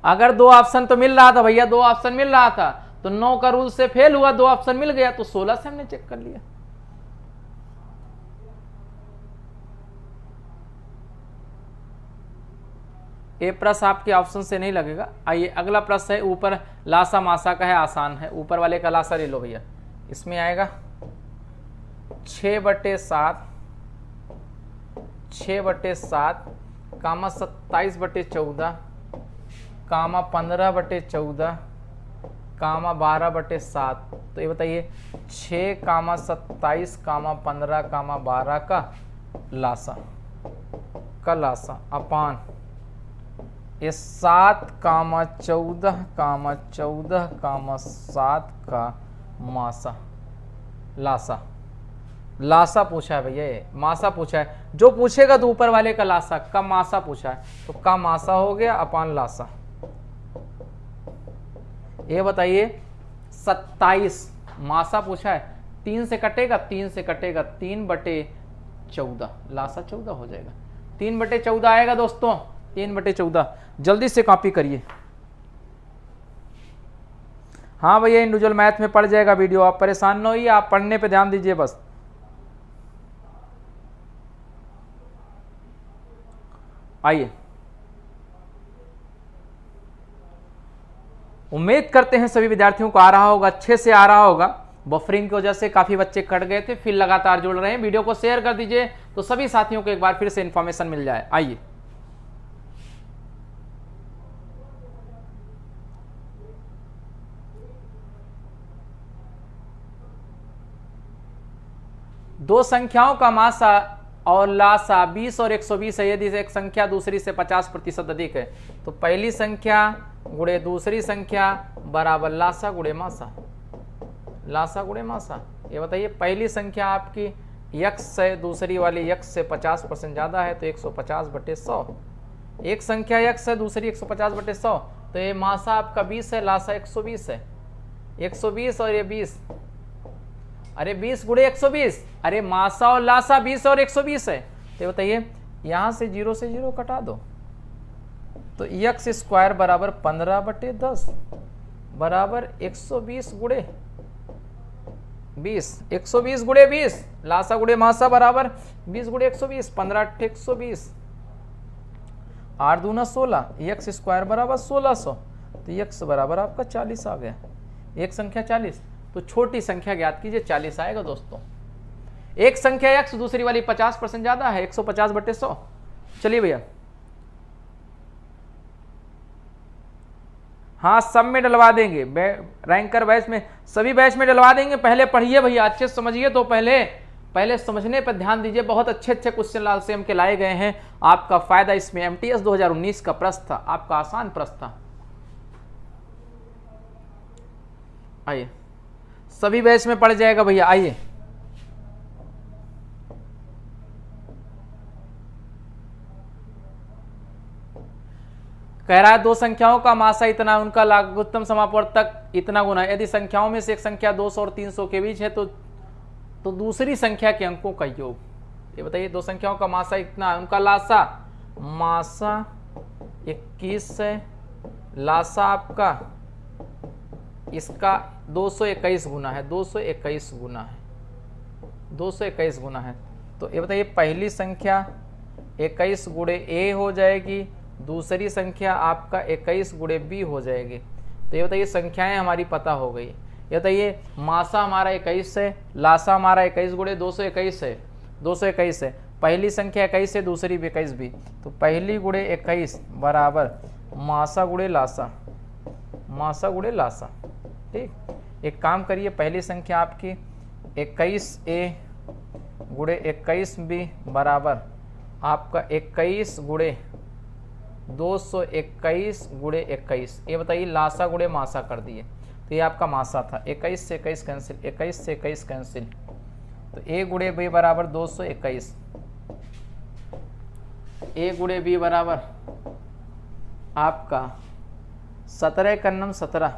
अगर 2 ऑप्शन तो मिल रहा था भैया, 2 ऑप्शन मिल रहा था, तो 9 का रूल से फेल हुआ, 2 ऑप्शन मिल गया तो 16 से हमने चेक कर लिया। ये प्रश्न आपके ऑप्शन से नहीं लगेगा। आइए अगला प्रश्न है, ऊपर लासा मासा का है, आसान है। ऊपर वाले का लासा ले लो भैया। इसमें आएगा 6/7 कामा 27/14 कामा 15/14 कामा 12/7। तो ये बताइए 6 कामा 27 कामा 15 कामा 12 का लासा अपान ये 7 कामा 14 कामा 14 कामा 7 का मासा। लासा पूछा है भैया, ये मासा पूछा है। जो पूछेगा तो ऊपर वाले का लासा, का मासा पूछा है तो का मासा हो गया अपान लासा। ये बताइए 27 मासा पूछा है, 3 से कटेगा 3/14, लासा 14 हो जाएगा। 3/14 आएगा दोस्तों, 3/14। जल्दी से कॉपी करिए। हाँ भैया इंडिविजुअल मैथ में पढ़ जाएगा वीडियो, आप परेशान न होइए, आप पढ़ने पे ध्यान दीजिए बस। आइए उम्मीद करते हैं सभी विद्यार्थियों को आ रहा होगा, अच्छे से आ रहा होगा। बफरिंग की वजह से काफी बच्चे कट गए थे, फिर लगातार जुड़ रहे हैं। वीडियो को शेयर कर दीजिए तो सभी साथियों को एक बार फिर से इंफॉर्मेशन मिल जाए। आइए दो संख्याओं का मासा और लासा 20 और 120 है। यदि एक संख्या दूसरी से 50% अधिक है तो पहली संख्या गुणे दूसरी संख्या बराबर लासा गुणे मासा। ये बताइए पहली संख्या आपकी x से दूसरी वाली x से 50% ज्यादा है तो 150/100। एक संख्या x है दूसरी 150/100, तो ये मासा आपका 20 है, लासा 120 है। 120 और ये 20, अरे 20 गुणे 120, अरे मासा और लासा 20 और 120 है। तो बताइए यहां से 0 से 0 कटा दो तो x² बराबर 15/10 बराबर 120 गुणे 20। 120 गुणे 20, लासा गुणे मासा बराबर 20 गुणे 120, 15 × 120, 8 दूना 16, x² बराबर 1600, तो x बराबर आपका 40 आ गया। एक संख्या 40, तो छोटी संख्या ज्ञात कीजिए, 40 आएगा दोस्तों। एक संख्या x दूसरी वाली 50% ज्यादा है, 150/100। चलिए भैया, हाँ सब में डलवा देंगे, रैंकर बैच में, सभी बैच में डलवा देंगे। पहले पढ़िए भैया, अच्छे से समझिए तो पहले पहले समझने पर ध्यान दीजिए, बहुत अच्छे अच्छे क्वेश्चन लाल सेम के लाए गए हैं, आपका फायदा इसमें। एमटीएस 2019 का प्रश्न था, आपका आसान प्रश्न था। आइए, सभी बैच में पड़ जाएगा भैया। आइए, कह रहा है दो संख्याओं का मासा इतना, उनका लघुत्तम समापवर्तक इतना गुना है। यदि संख्याओं में से एक संख्या 200 और 300 के बीच है तो दूसरी संख्या के अंकों का योग। ये बताइए, दो संख्याओं का मासा इतना है, उनका लासा, मासा 21 है, लासा आपका इसका 221 गुना है, 221 गुना है, 221 गुना है। तो ये बताइए, पहली संख्या 21 गुणे ए हो जाएगी, दूसरी संख्या आपका 21 गुणे बी हो जाएगी। तो ये बताइए, संख्याएं हमारी पता हो गई। ये बताइए, मासा हमारा 21 है, लासा हमारा 21 गुणे 221 है, 221 है। पहली संख्या 21 है, दूसरी भी 21 भी, तो पहली गुणे 21 बराबर मासा गुणे लासा, मासा गुणे लासा। ठीक, एक काम करिए, पहली संख्या आपकी 21a गुणे 21b बराबर आपका 21 गुणे 221 गुणे 21। ये बताइए, लासा गुणे मासा कर दिए, तो ये आपका मासा था। 21 से 21 कैंसिल, 21 से 21 कैंसिल, तो a गुणे b बराबर 221, a गुणे b बराबर आपका 17 कन्नम 17,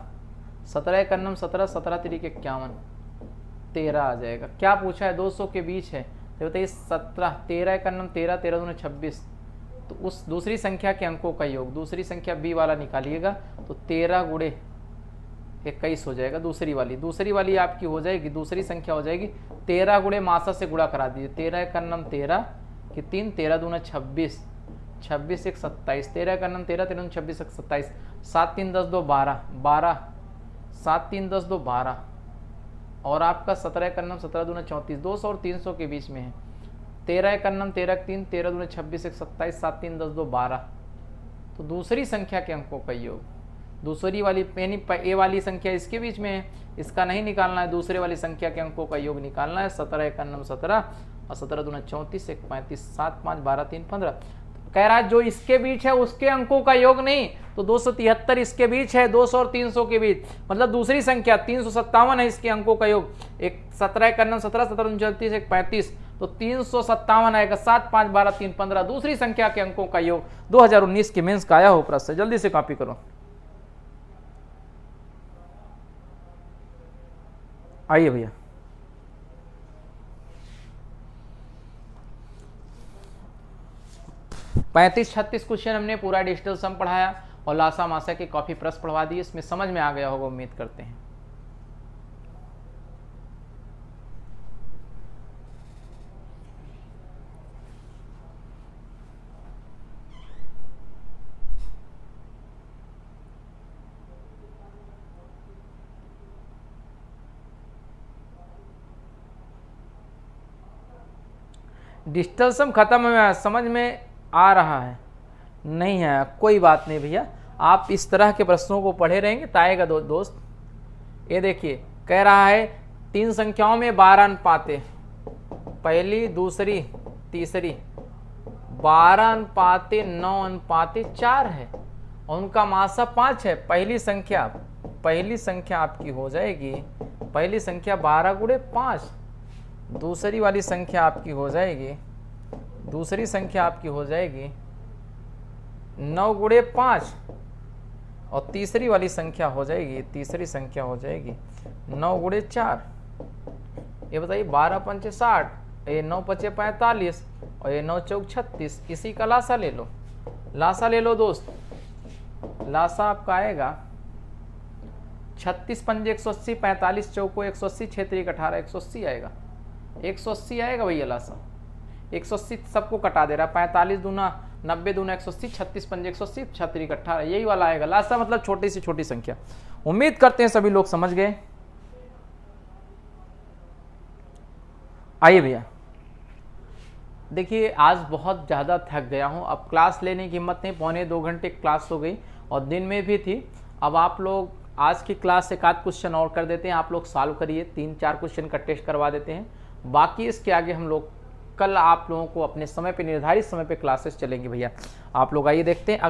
17 कन्नम 17, 17 तिरिक 51, 13 आ जाएगा। क्या पूछा है, 200 के बीच है, तो बताइए 17, 13 कन्नम 13, 13 दूनी 26, तो उस दूसरी संख्या के अंकों का योग, दूसरी संख्या बी वाला निकालिएगा, तो 13 गुणे 21 हो जाएगा। दूसरी वाली आपकी हो जाएगी, दूसरी संख्या हो जाएगी 13 गुणे मासा से गुणा करा दीजिए, 13 कन्नम 13 कि 3, 13 दूना 26, 26 एक 27, 13 कन्नम 13, 13 26 एक 27, 7 3 10 2 12, 12 7 3 10 2 12, और आपका 17 कन्नम 17 दूना 34, 200 और 300 के बीच में है। 13 कन्नम 13 3, 13 दूना 26 एक 27, 7 3 10 2 12, तो दूसरी संख्या के अंकों का योग, दूसरी वाली यानी ए वाली संख्या इसके बीच में है, इसका नहीं निकालना है, दूसरे वाली संख्या के अंकों का योग निकालना है। 17 कन्नम 17 और 17 दूना 34 एक 35, 7 5 12 3 15। कह रहा है जो इसके बीच है उसके अंकों का योग नहीं, तो 273 इसके बीच है, 200 और 300 के बीच, मतलब दूसरी संख्या 357 है इसके अंकों का योग। एक 17 कन्नम 17, 17 29 एक 35, तो 357 आएगा। 7 5 12 3 15 दूसरी संख्या के अंकों का योग। 2019 के मेंस का आया हो प्रश्न, जल्दी से कॉपी करो। आइए भैया, पैंतीस 36 क्वेश्चन हमने पूरा डिजिटल सम पढ़ाया और लासा मासा के कॉपी प्रश्न पढ़वा दिए। इसमें समझ में आ गया होगा, उम्मीद करते हैं। डिजिटल सम खत्म है, समझ में आ रहा है? नहीं है, कोई बात नहीं भैया, आप इस तरह के प्रश्नों को पढ़े रहेंगे तो आएगा दोस्त। ये देखिए, कह रहा है 3 संख्याओं में 12 अनुपाते, पहली दूसरी तीसरी, 12 अनुपाते 9 अनुपाते 4 है और उनका मासा 5 है। पहली संख्या आपकी हो जाएगी, पहली संख्या 12 गुणे 5, दूसरी वाली संख्या आपकी हो जाएगी, दूसरी संख्या आपकी हो जाएगी 9 गुणे 5, और तीसरी वाली संख्या हो जाएगी, तीसरी संख्या हो जाएगी 9 गुणे 4। ये बताइए, 12 पंचे 60, ये 9 पचे 45 और ये 9 चौक 36। इसी का लासा ले लो, लासा ले लो दोस्त। लासा आपका आएगा 36 पंजे 180, 45 चौको 180, 6 3 18, 180 आएगा, 180 आएगा भैया लासा। 180 सबको कटा दे रहा, 45 दूना 90 दूना 180, 36 पंजे 180, 6 3 18, यही वाला आएगा लासा, मतलब छोटी से छोटी संख्या। उम्मीद करते हैं सभी लोग समझ गए। आइए भैया, देखिए आज बहुत ज़्यादा थक गया हूँ, अब क्लास लेने की हिम्मत नहीं, 1.25 घंटे क्लास हो गई और दिन में भी थी। अब आप लोग आज की क्लास से एक आध क्वेश्चन और कर देते हैं, आप लोग सॉल्व करिए, 3-4 क्वेश्चन का टेस्ट करवा देते हैं, बाकी इसके आगे हम लोग कल आप लोगों को अपने समय पे, निर्धारित समय पे क्लासेस चलेंगे भैया। आप लोग आइए देखते हैं।